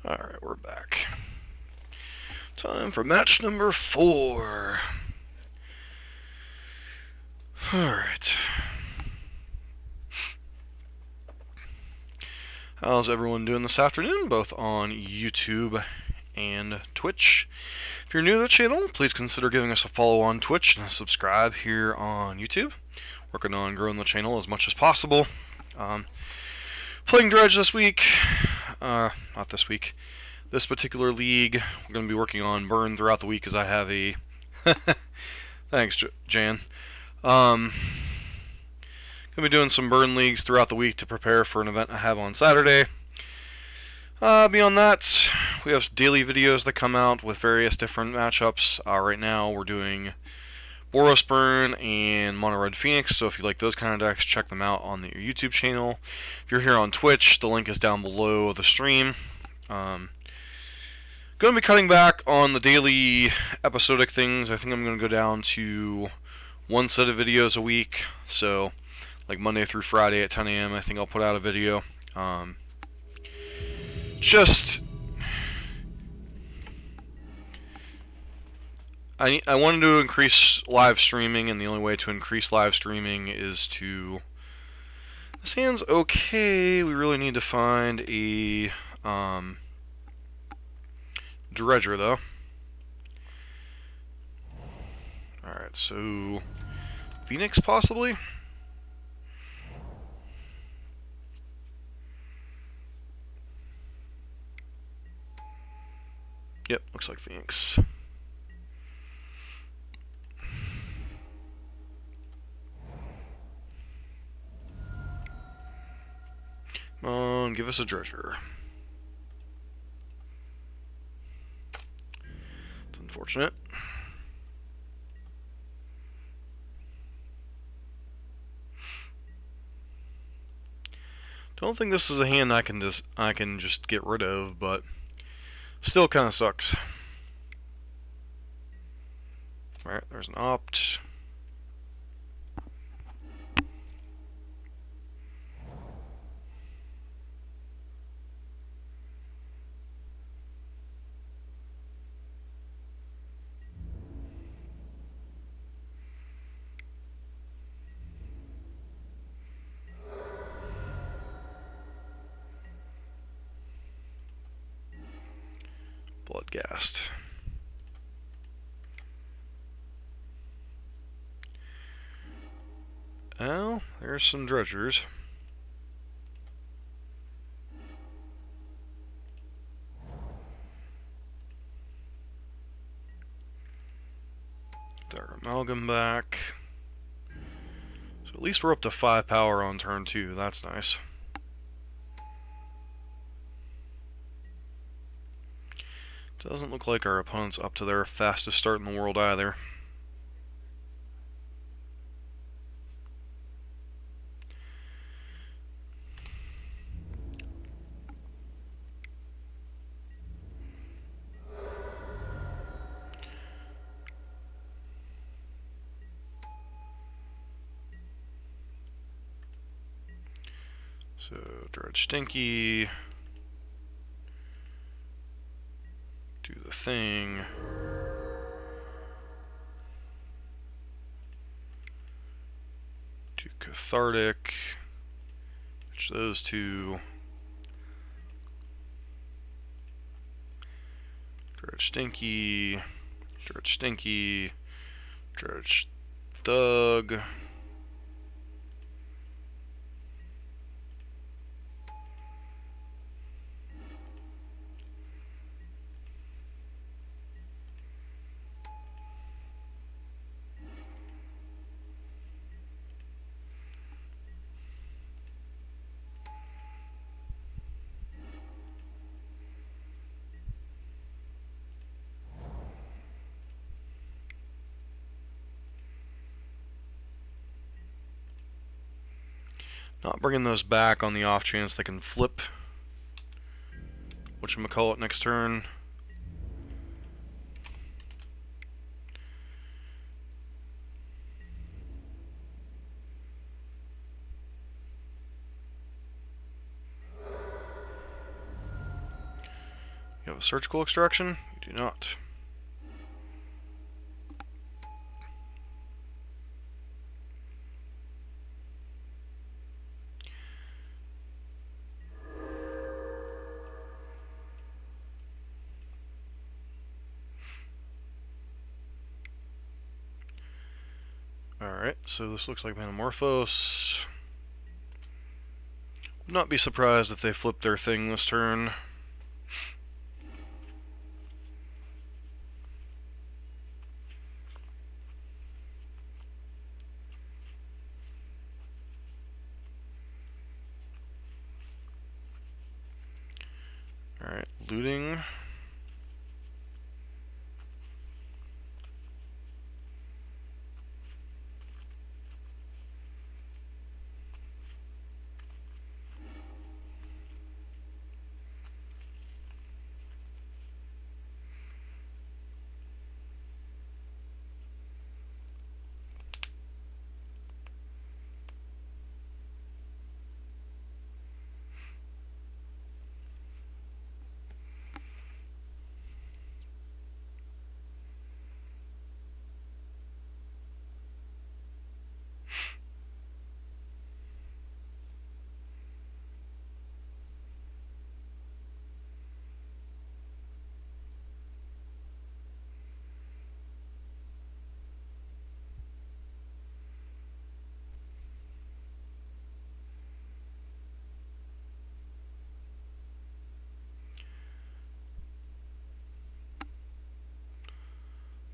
Alright, we're back. Time for match number 4. Alright. How's everyone doing this afternoon, both on YouTube and Twitch? If you're new to the channel, please consider giving us a follow on Twitch and a subscribe here on YouTube. Working on growing the channel as much as possible. Playing Dredge this week. Not this week. This particular league, we're going to be working on burn throughout the week as I have a... Thanks, Jan. Going to be doing some burn leagues throughout the week to prepare for an event I have on Saturday. Beyond that, we have daily videos that come out with various different matchups. Right now, we're doing Boros Burn and Mono Red Phoenix, so if you like those kind of decks, check them out on the YouTube channel. If you're here on Twitch, the link is down below the stream. Going to be cutting back on the daily episodic things. I think I'm going to go down to one set of videos a week. So, like Monday through Friday at 10 a.m. I think I'll put out a video. I wanted to increase live streaming, and the only way to increase live streaming is to... This hand's okay. We really need to find a... Dredger, though. Alright, so... Phoenix, possibly? Yep, looks like Phoenix. Come on, give us a Dredger. Unfortunate. Don't think this is a hand I can just get rid of, but still kind of sucks. All right, there's an opt. Bloodghast. Well, there's some dredgers. Get our amalgam back. So at least we're up to 5 power on turn 2. That's nice. Doesn't look like our opponent's up to their fastest start in the world either. So, Dredge Stinky. Do the thing. Do Cathartic. Which those two. Dredge Stinky. Dredge Stinky. Dredge Thug. Not bringing those back on the off chance they can flip whatchamacallit next turn. You have a surgical extraction? You do not. Alright, so this looks like Metamorphose. Would not be surprised if they flip their thing this turn. Alright, looting.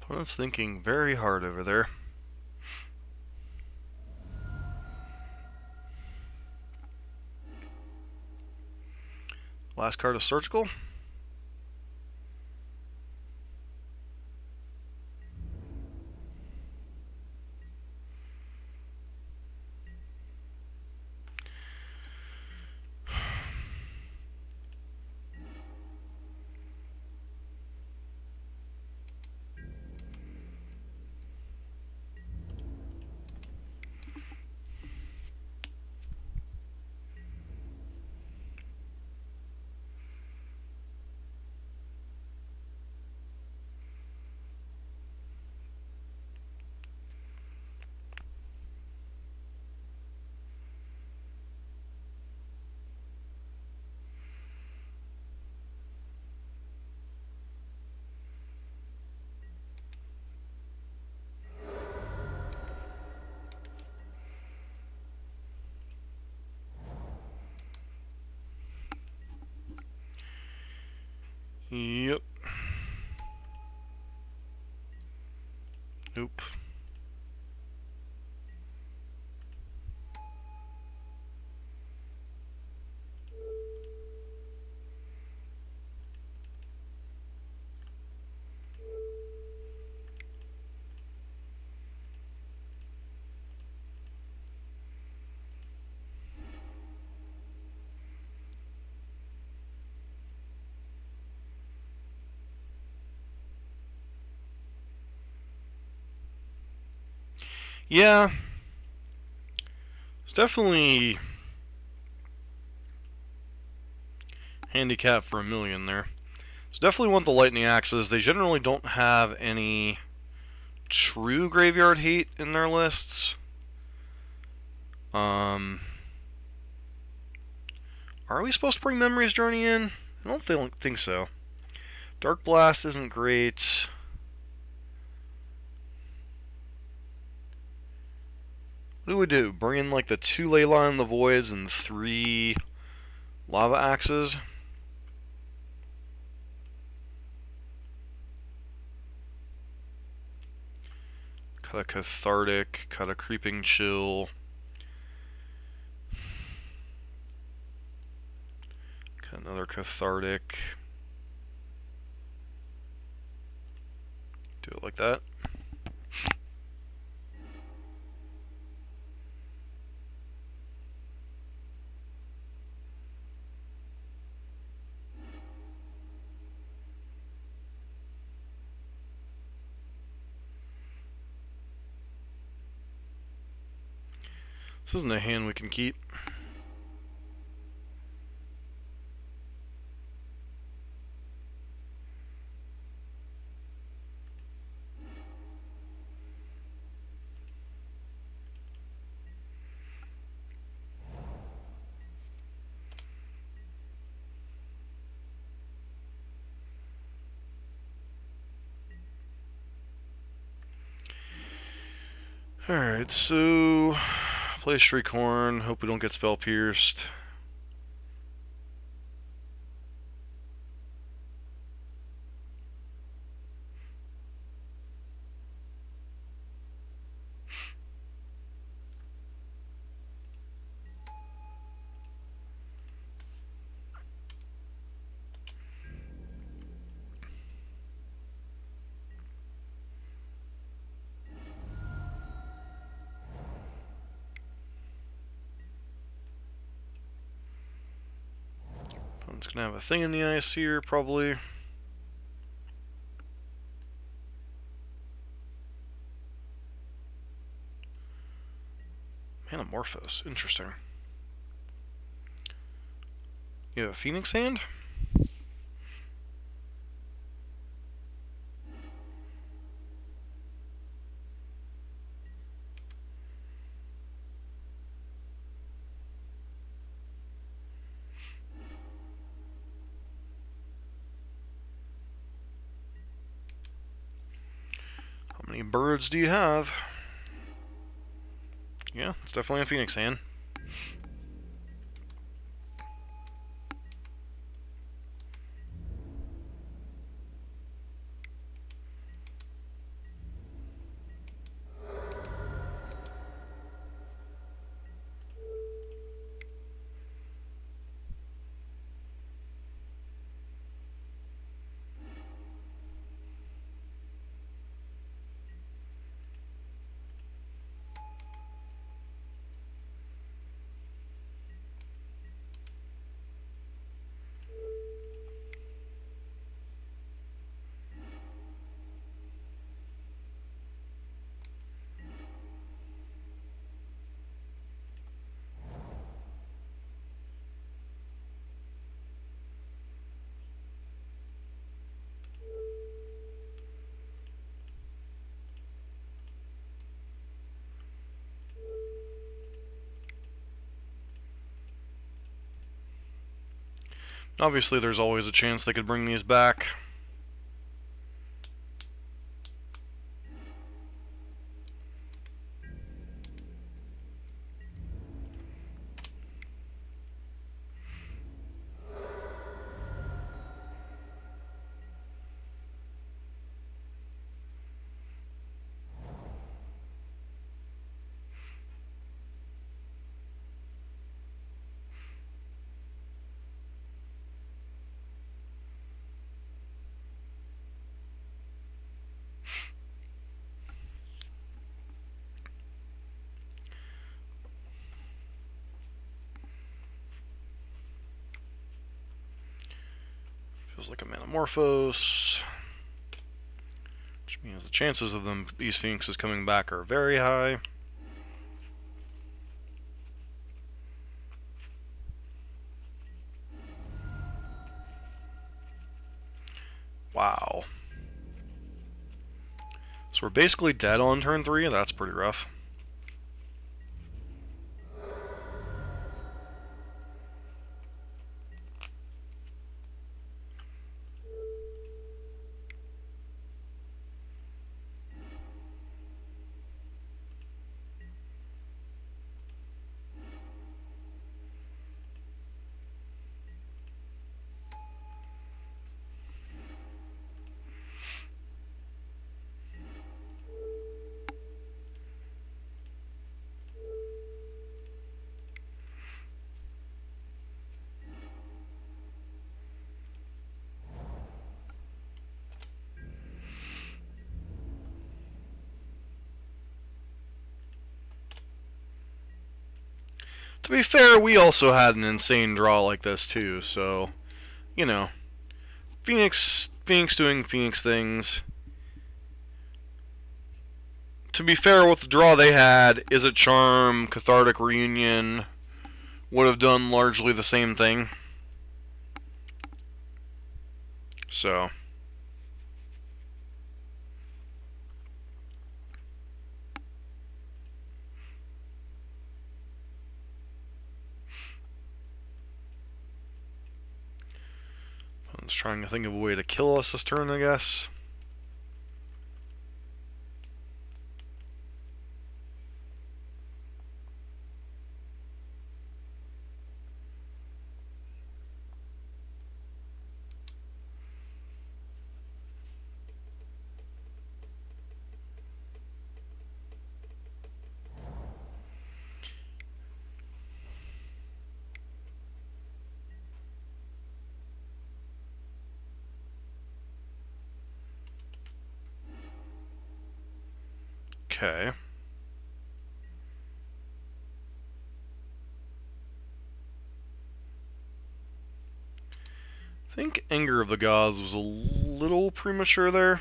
Opponent's thinking very hard over there. Last card is Surgical. Yep. Nope. Yeah. It's definitely handicap for a million there. It's definitely want the lightning axes. They generally don't have any true graveyard hate in their lists. Are we supposed to bring Memory's Journey in? I don't think so. Dark Blast isn't great. What do we do? Bring in like the 2 Leyline in the Voids and 3 Lava Axes? Cut a Cathartic, cut a Creeping Chill. Cut another Cathartic. Do it like that. This isn't a hand we can keep. Alright, so play Streak Horn, hope we don't get spell pierced. Opponent's gonna have a thing in the ice here, probably. Metamorphose, interesting. You have a Phoenix hand? How many birds do you have? Yeah, it's definitely a Phoenix hand. Obviously, there's always a chance they could bring these back. Feels like a Metamorphose, which means the chances of these Phoenixes coming back are very high. Wow. So we're basically dead on turn 3, that's pretty rough. To be fair, we also had an insane draw like this too, so, you know, Phoenix doing Phoenix things. To be fair, with the draw they had, Is It Charm, Cathartic Reunion would have done largely the same thing. So, I was trying to think of a way to kill us this turn, I guess. Okay. I think Anger of the Gods was a little premature there.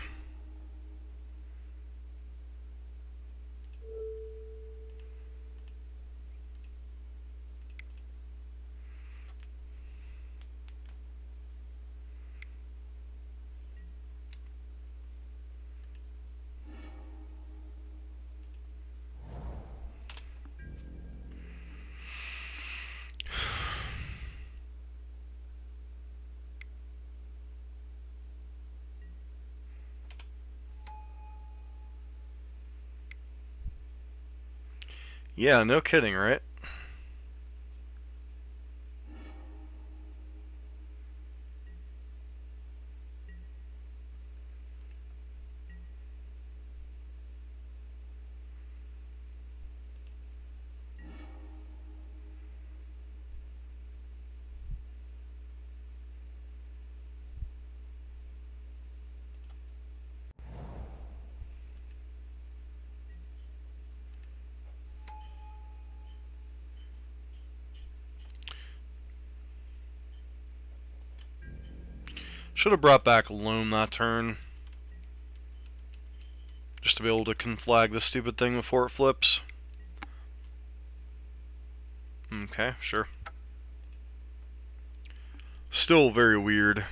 Yeah, no kidding, right? Should have brought back Loam that turn. Just to be able to conflag this stupid thing before it flips. Okay, sure. Still very weird.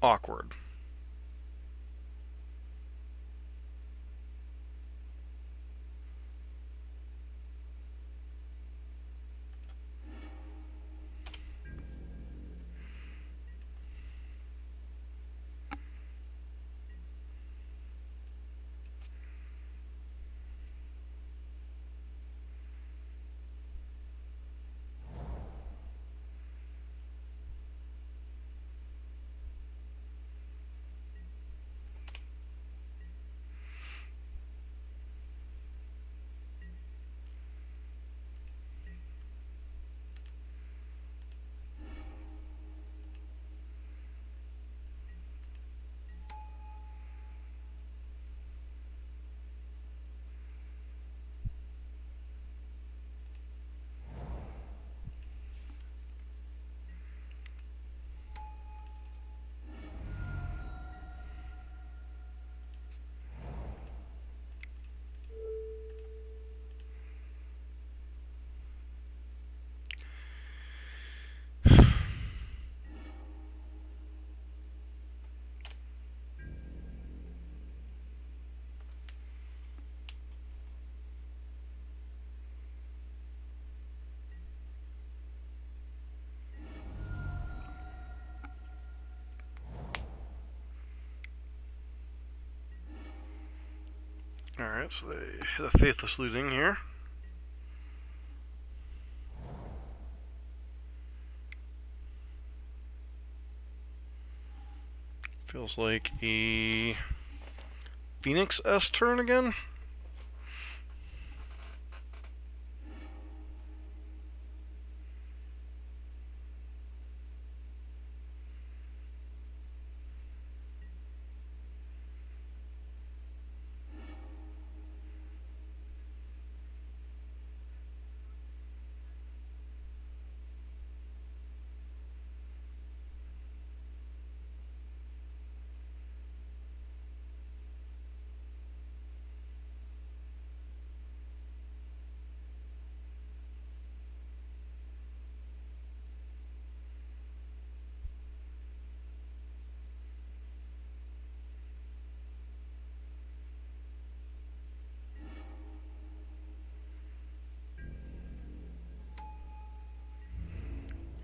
Awkward. Alright, so they hit a Faithless Looting here. Feels like a Phoenix S turn again.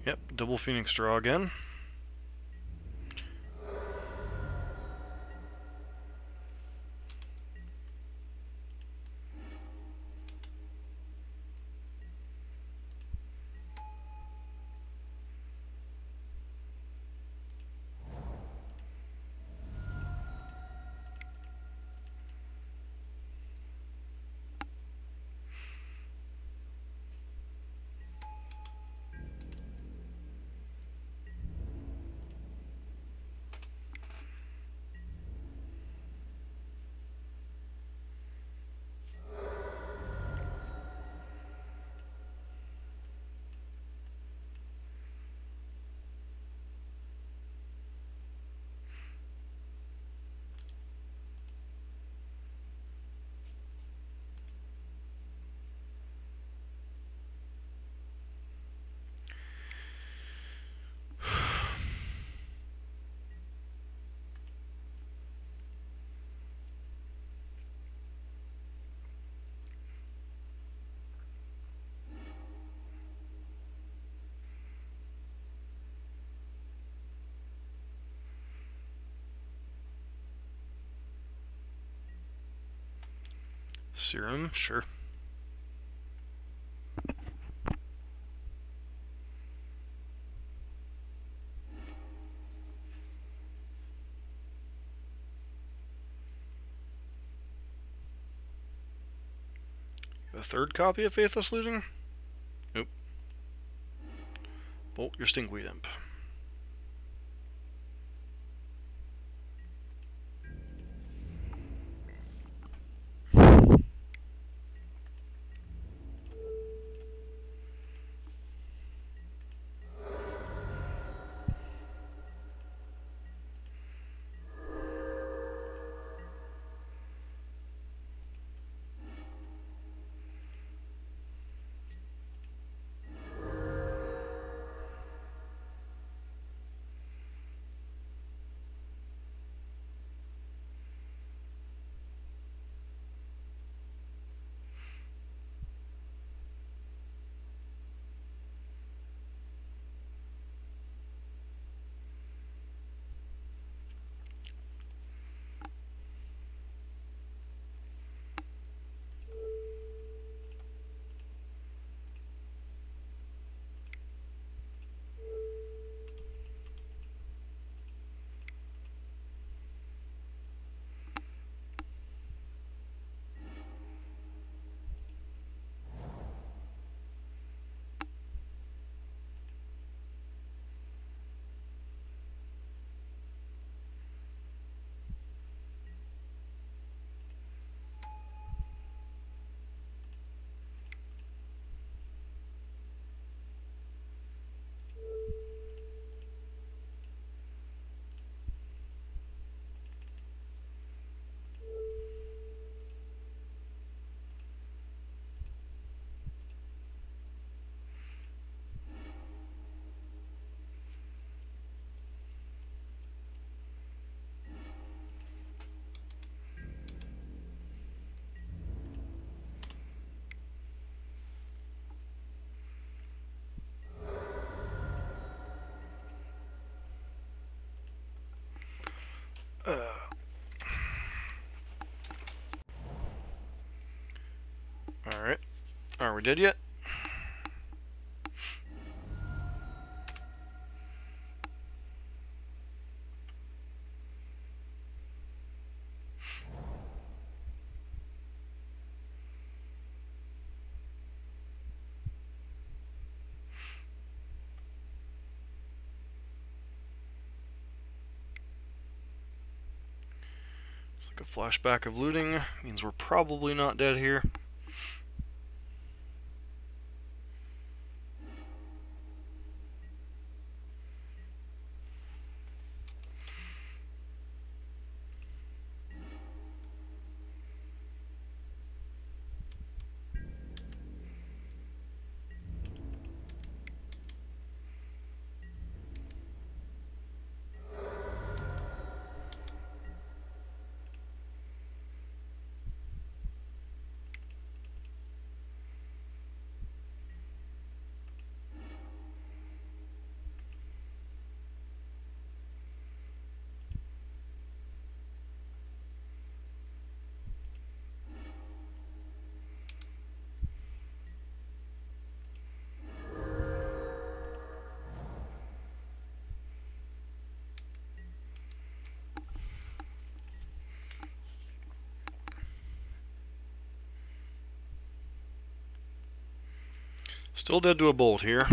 Yep, double Phoenix draw again. Serum, sure. A third copy of Faithless Losing? Nope. Bolt your Stinkweed Imp. Alright. Are we dead yet? It's like a flashback of looting. Means we're probably not dead here. Still dead to a bolt here.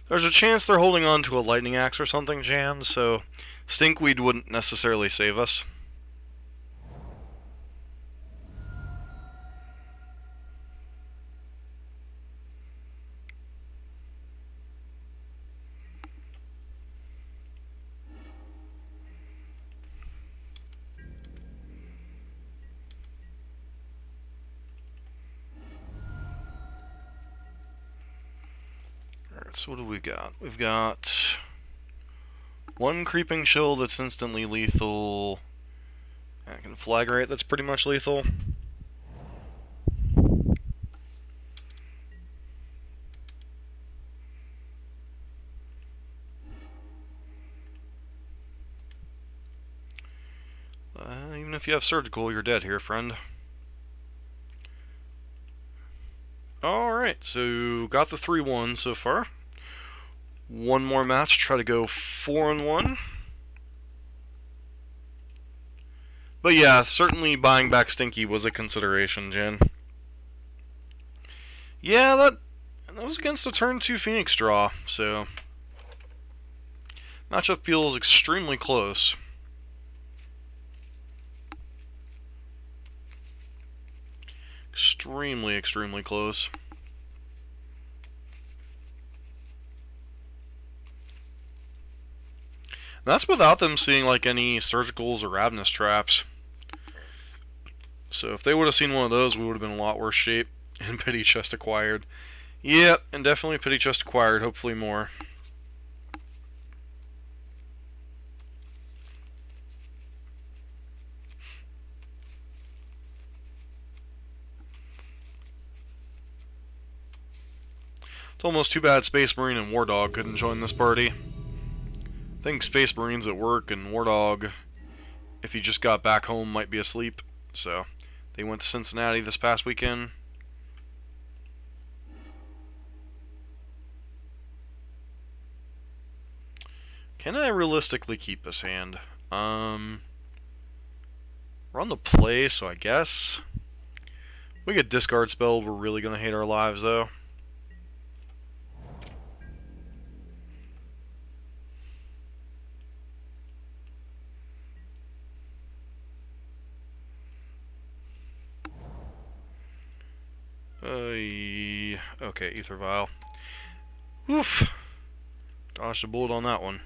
There's a chance they're holding on to a lightning axe or something, Jan, so stinkweed wouldn't necessarily save us. So what do we got? We've got one creeping chill that's instantly lethal. I can flagrate that's pretty much lethal. Even if you have surgical, you're dead here, friend. Alright, so got the 3-1 so far. One more match, try to go 4-1. But yeah, certainly buying back Stinky was a consideration, Jen. Yeah, that was against a turn 2 Phoenix draw, so matchup feels extremely close. Extremely close. That's without them seeing like any surgicals or ravenous traps. So if they would have seen one of those, we would have been in a lot worse shape. And pity chest acquired. Yep, and definitely pity chest acquired, hopefully more. It's almost too bad Space Marine and War Dog couldn't join this party. I think Space Marine's at work and War Dog, if he just got back home, might be asleep. So they went to Cincinnati this past weekend. Can I realistically keep this hand? We're on the play, so I guess we get discard spelled. We're really gonna hate our lives, though. Okay, Ether Vial. Oof. Dodged a bullet on that one.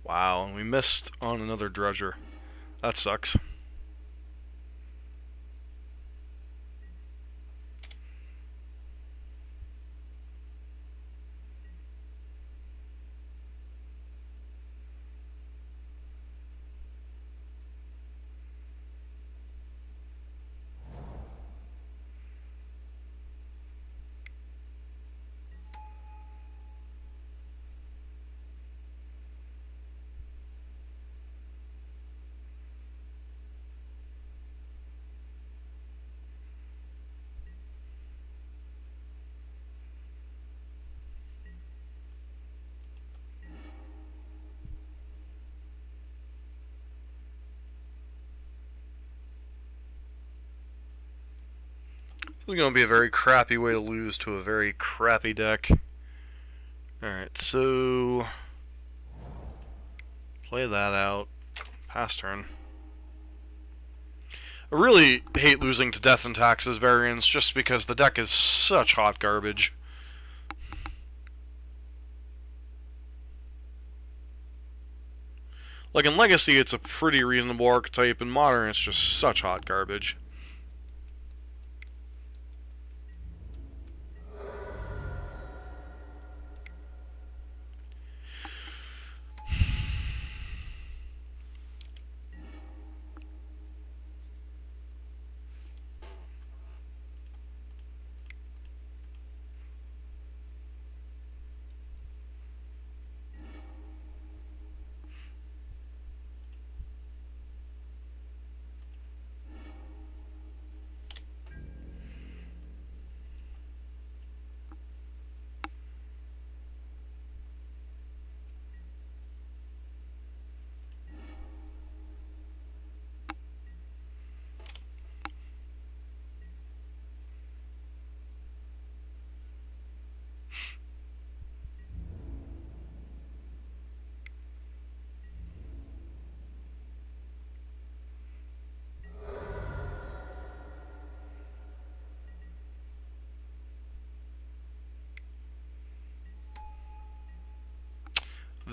Wow, and we missed on another Dredger. That sucks. This is going to be a very crappy way to lose to a very crappy deck. Alright, so play that out. Pass turn. I really hate losing to Death and Taxes variants just because the deck is such hot garbage. Like in Legacy, it's a pretty reasonable archetype. In Modern, it's just such hot garbage.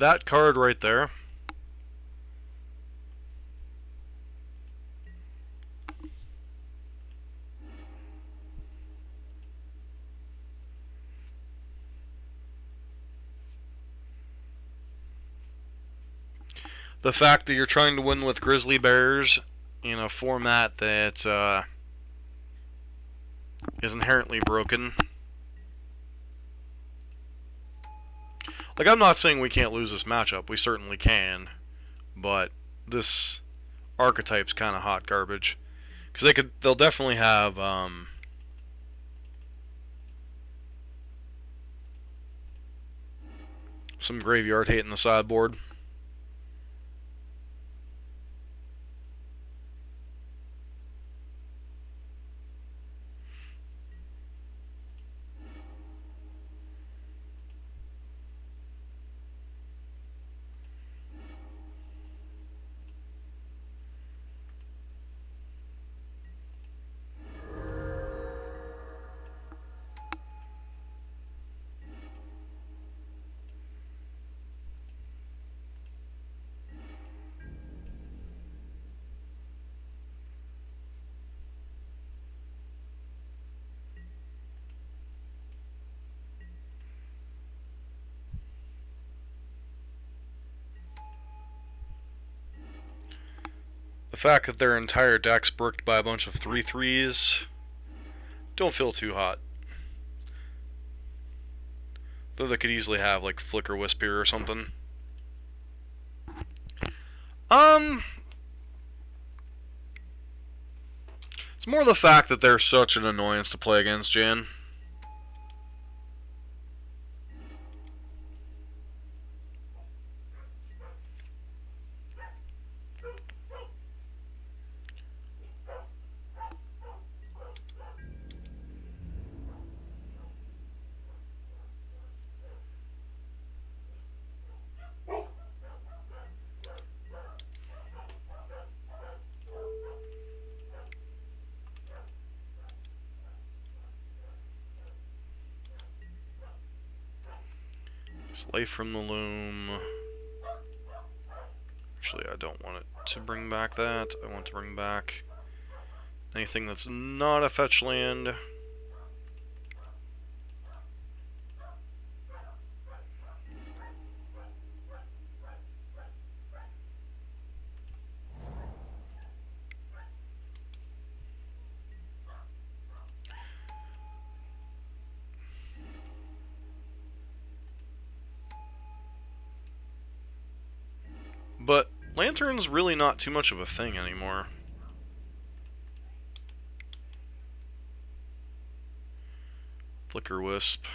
that card right there, the fact that you're trying to win with Grizzly Bears in a format that is inherently broken. Like, I'm not saying we can't lose this matchup. We certainly can. But this archetype's kind of hot garbage. Because they'll definitely have some graveyard hate in the sideboard. The fact that their entire deck's bricked by a bunch of 3/3s don't feel too hot. Though they could easily have like Flicker Wisp here or something. It's more the fact that they're such an annoyance to play against, Jan. Slay from the Loom. Actually, I don't want it to bring back that. I want to bring back anything that's not a fetch land. But Lantern's really not too much of a thing anymore. Flicker Wisp.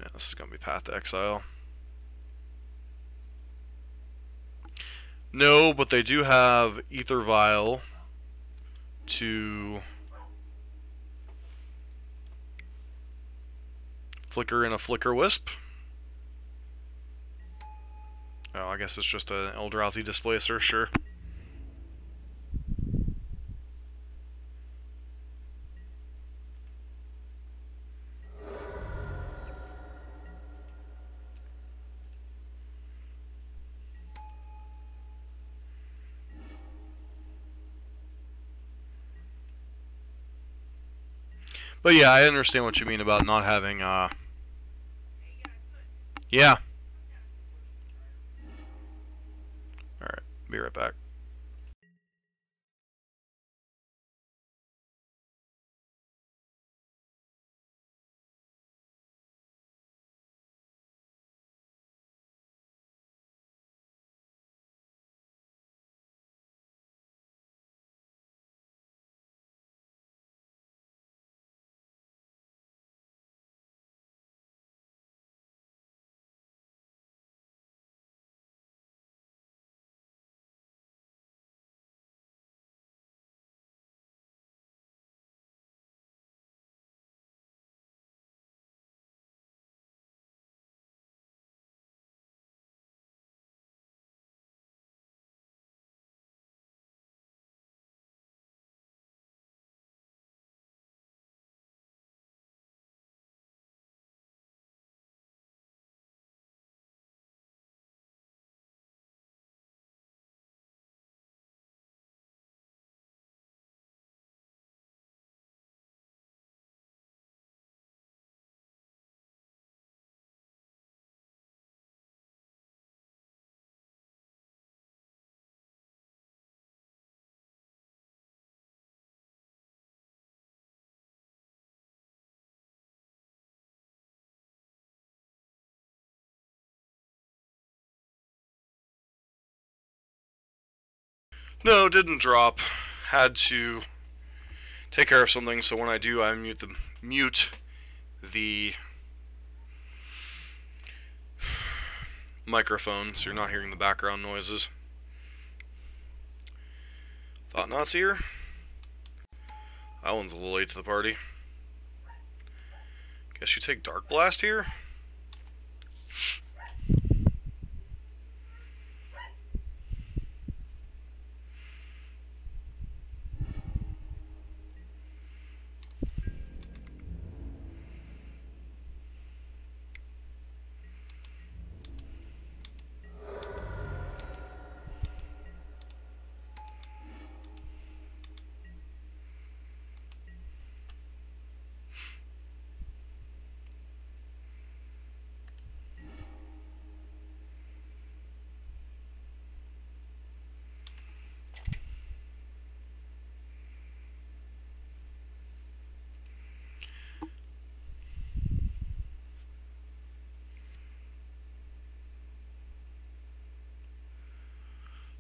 Yeah, this is going to be Path to Exile. No, but they do have Ether Vial to flicker in a Flicker Wisp. Oh, I guess it's just an Eldrazi Displacer, sure. But yeah, I understand what you mean about not having, yeah. Alright, be right back. No, didn't drop. Had to take care of something, so when I do, I mute the microphone, so you're not hearing the background noises. Thought Knots here. That one's a little late to the party. Guess you take Dark Blast here?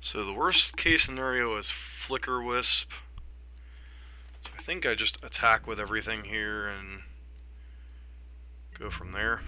So the worst case scenario is Flicker Wisp. So I think I just attack with everything here and go from there.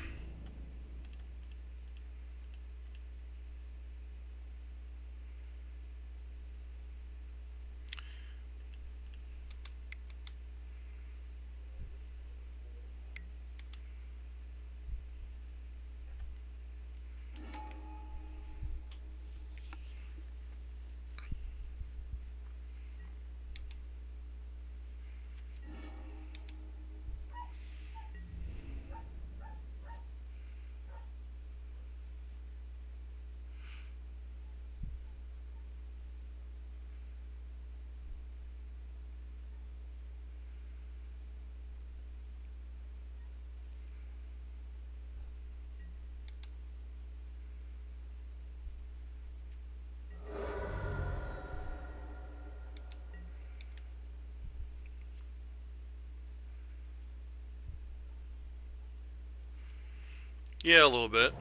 Yeah, a little bit.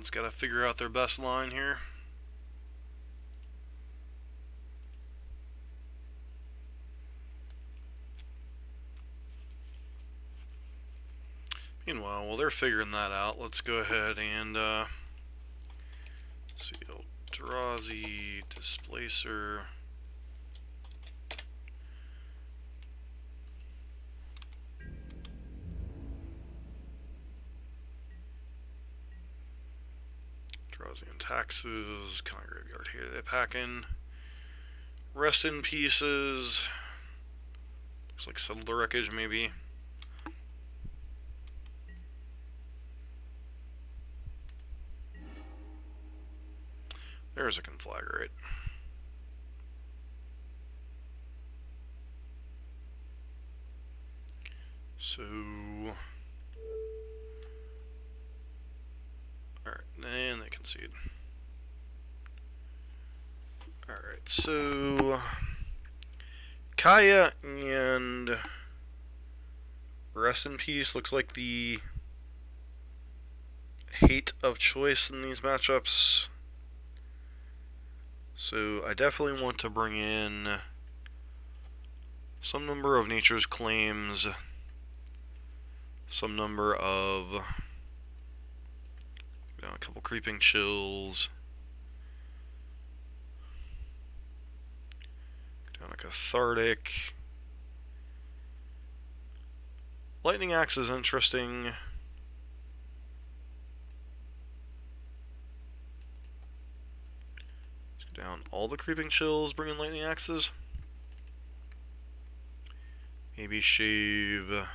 It's got to figure out their best line here. Meanwhile, while they're figuring that out, let's go ahead and see, Eldrazi, Displacer. And taxes, kind of graveyard here. They pack in. Rest in pieces. Looks like settle the wreckage, maybe. There's a Conflagrate. So. Alright, and they concede. Alright, so Kaya and Rest in Peace looks like the hate of choice in these matchups. So I definitely want to bring in some number of nature's claims, some number of, a couple creeping chills, down a cathartic. Lightning Axe is interesting. Let's go down all the creeping chills, bring in Lightning Axes. Maybe shave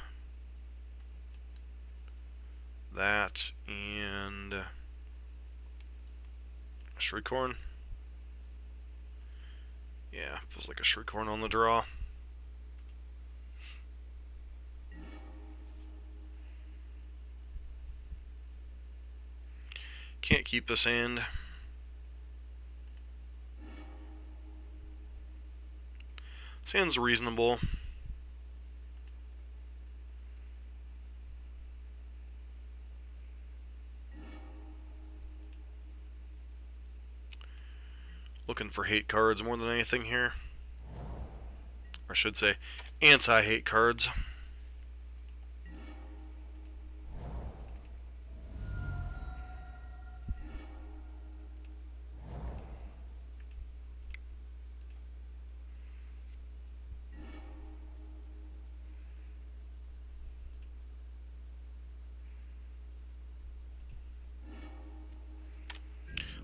that and a Shriekhorn. Yeah, feels like a Shriekhorn on the draw. Can't keep this hand. This hand's reasonable. Looking for hate cards more than anything here. Or I should say, anti-hate cards.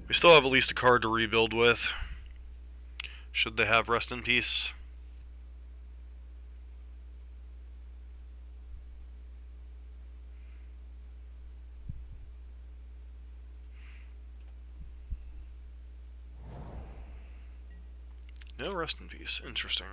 We still have at least a card to rebuild with. Should they have Rest in Peace? No Rest in Peace. Interesting.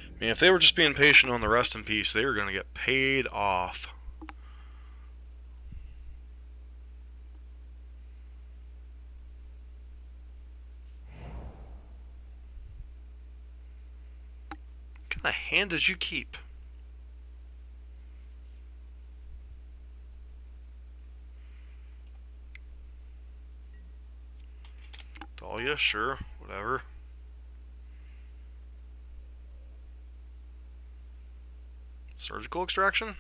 I mean, if they were just being patient on the Rest in Peace, they were going to get paid off. What kind of hand did you keep? Dahlia, sure, whatever. Surgical Extraction?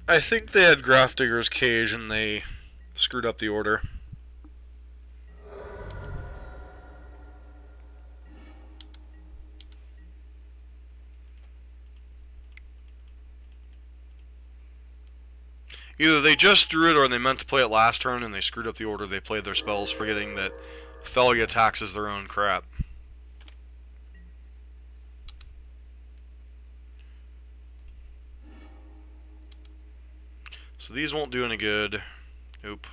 I think they had Grafdigger's Cage and they screwed up the order. Either they just drew it or they meant to play it last turn and they screwed up the order they played their spells, forgetting that Thalia taxes their own crap. So these won't do any good. Oop.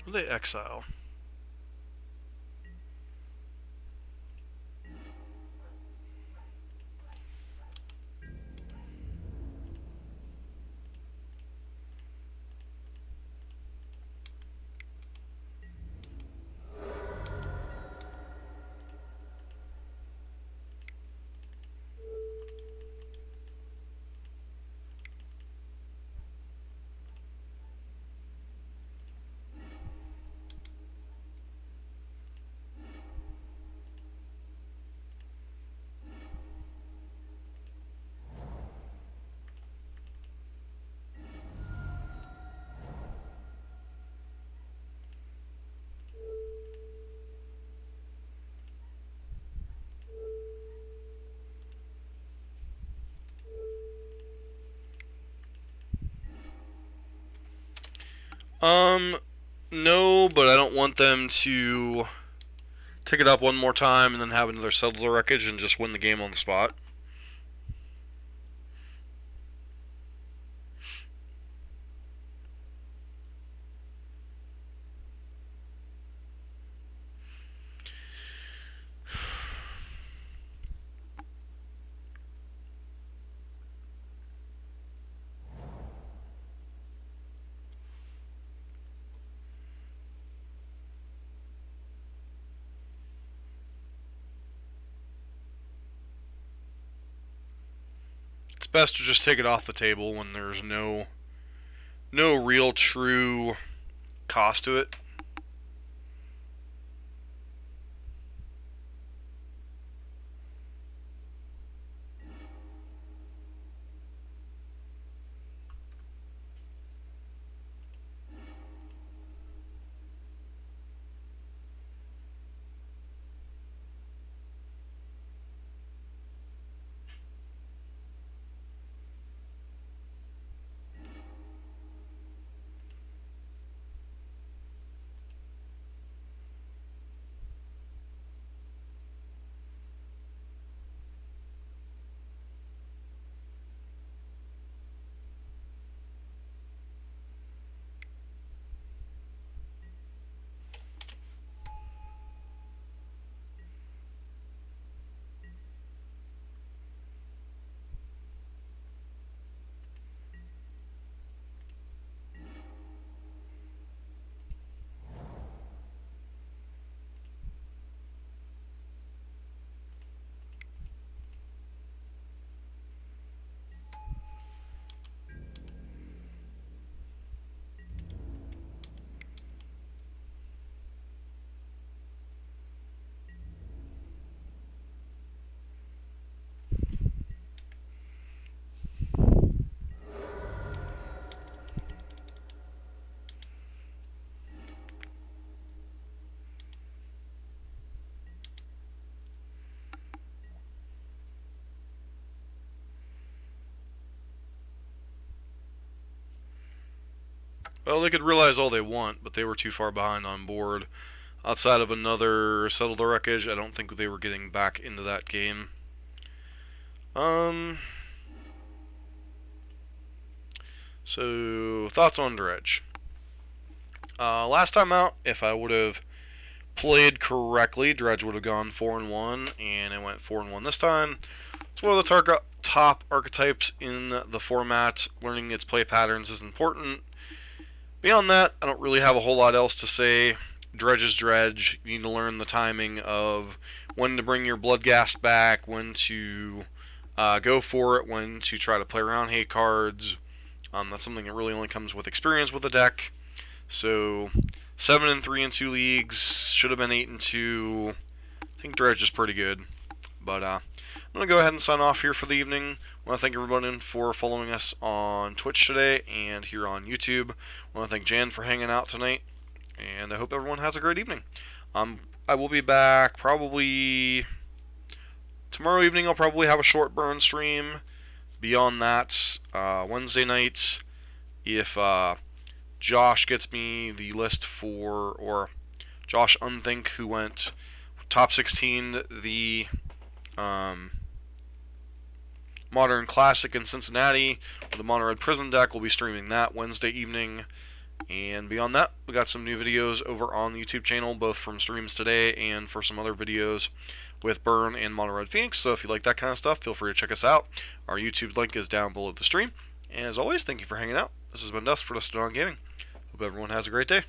They exile. No, but I don't want them to take it up one more time and then have another settler wreckage and just win the game on the spot. It's best to just take it off the table when there's no real true cost to it. Well, they could realize all they want, but they were too far behind on board. Outside of another Settle the Wreckage, I don't think they were getting back into that game. So, thoughts on Dredge. Last time out, if I would have played correctly, Dredge would have gone 4-1, and it went 4-1 this time. It's one of the top archetypes in the format. Learning its play patterns is important. Beyond that, I don't really have a whole lot else to say. Dredge is Dredge. You need to learn the timing of when to bring your Bloodghast back, when to go for it, when to try to play around hate cards. That's something that really only comes with experience with the deck. So 7-3 in 2 leagues, should have been 8-2. I think Dredge is pretty good. But I'm going to go ahead and sign off here for the evening. I want to thank everybody for following us on Twitch today and here on YouTube. I want to thank Jan for hanging out tonight. And I hope everyone has a great evening. I will be back probably tomorrow evening. I'll probably have a short burn stream. Beyond that, Wednesday nights, if Josh gets me the list for, or Josh Unthink, who went top 16 the Modern Classic in Cincinnati, with the Mono Red Prison deck, we'll be streaming that Wednesday evening. And beyond that, we got some new videos over on the YouTube channel, both from streams today and for some other videos with Burn and Mono Red Phoenix. So if you like that kind of stuff, feel free to check us out. Our YouTube link is down below the stream. And as always, thank you for hanging out. This has been Dust for Dustin on Gaming. Hope everyone has a great day.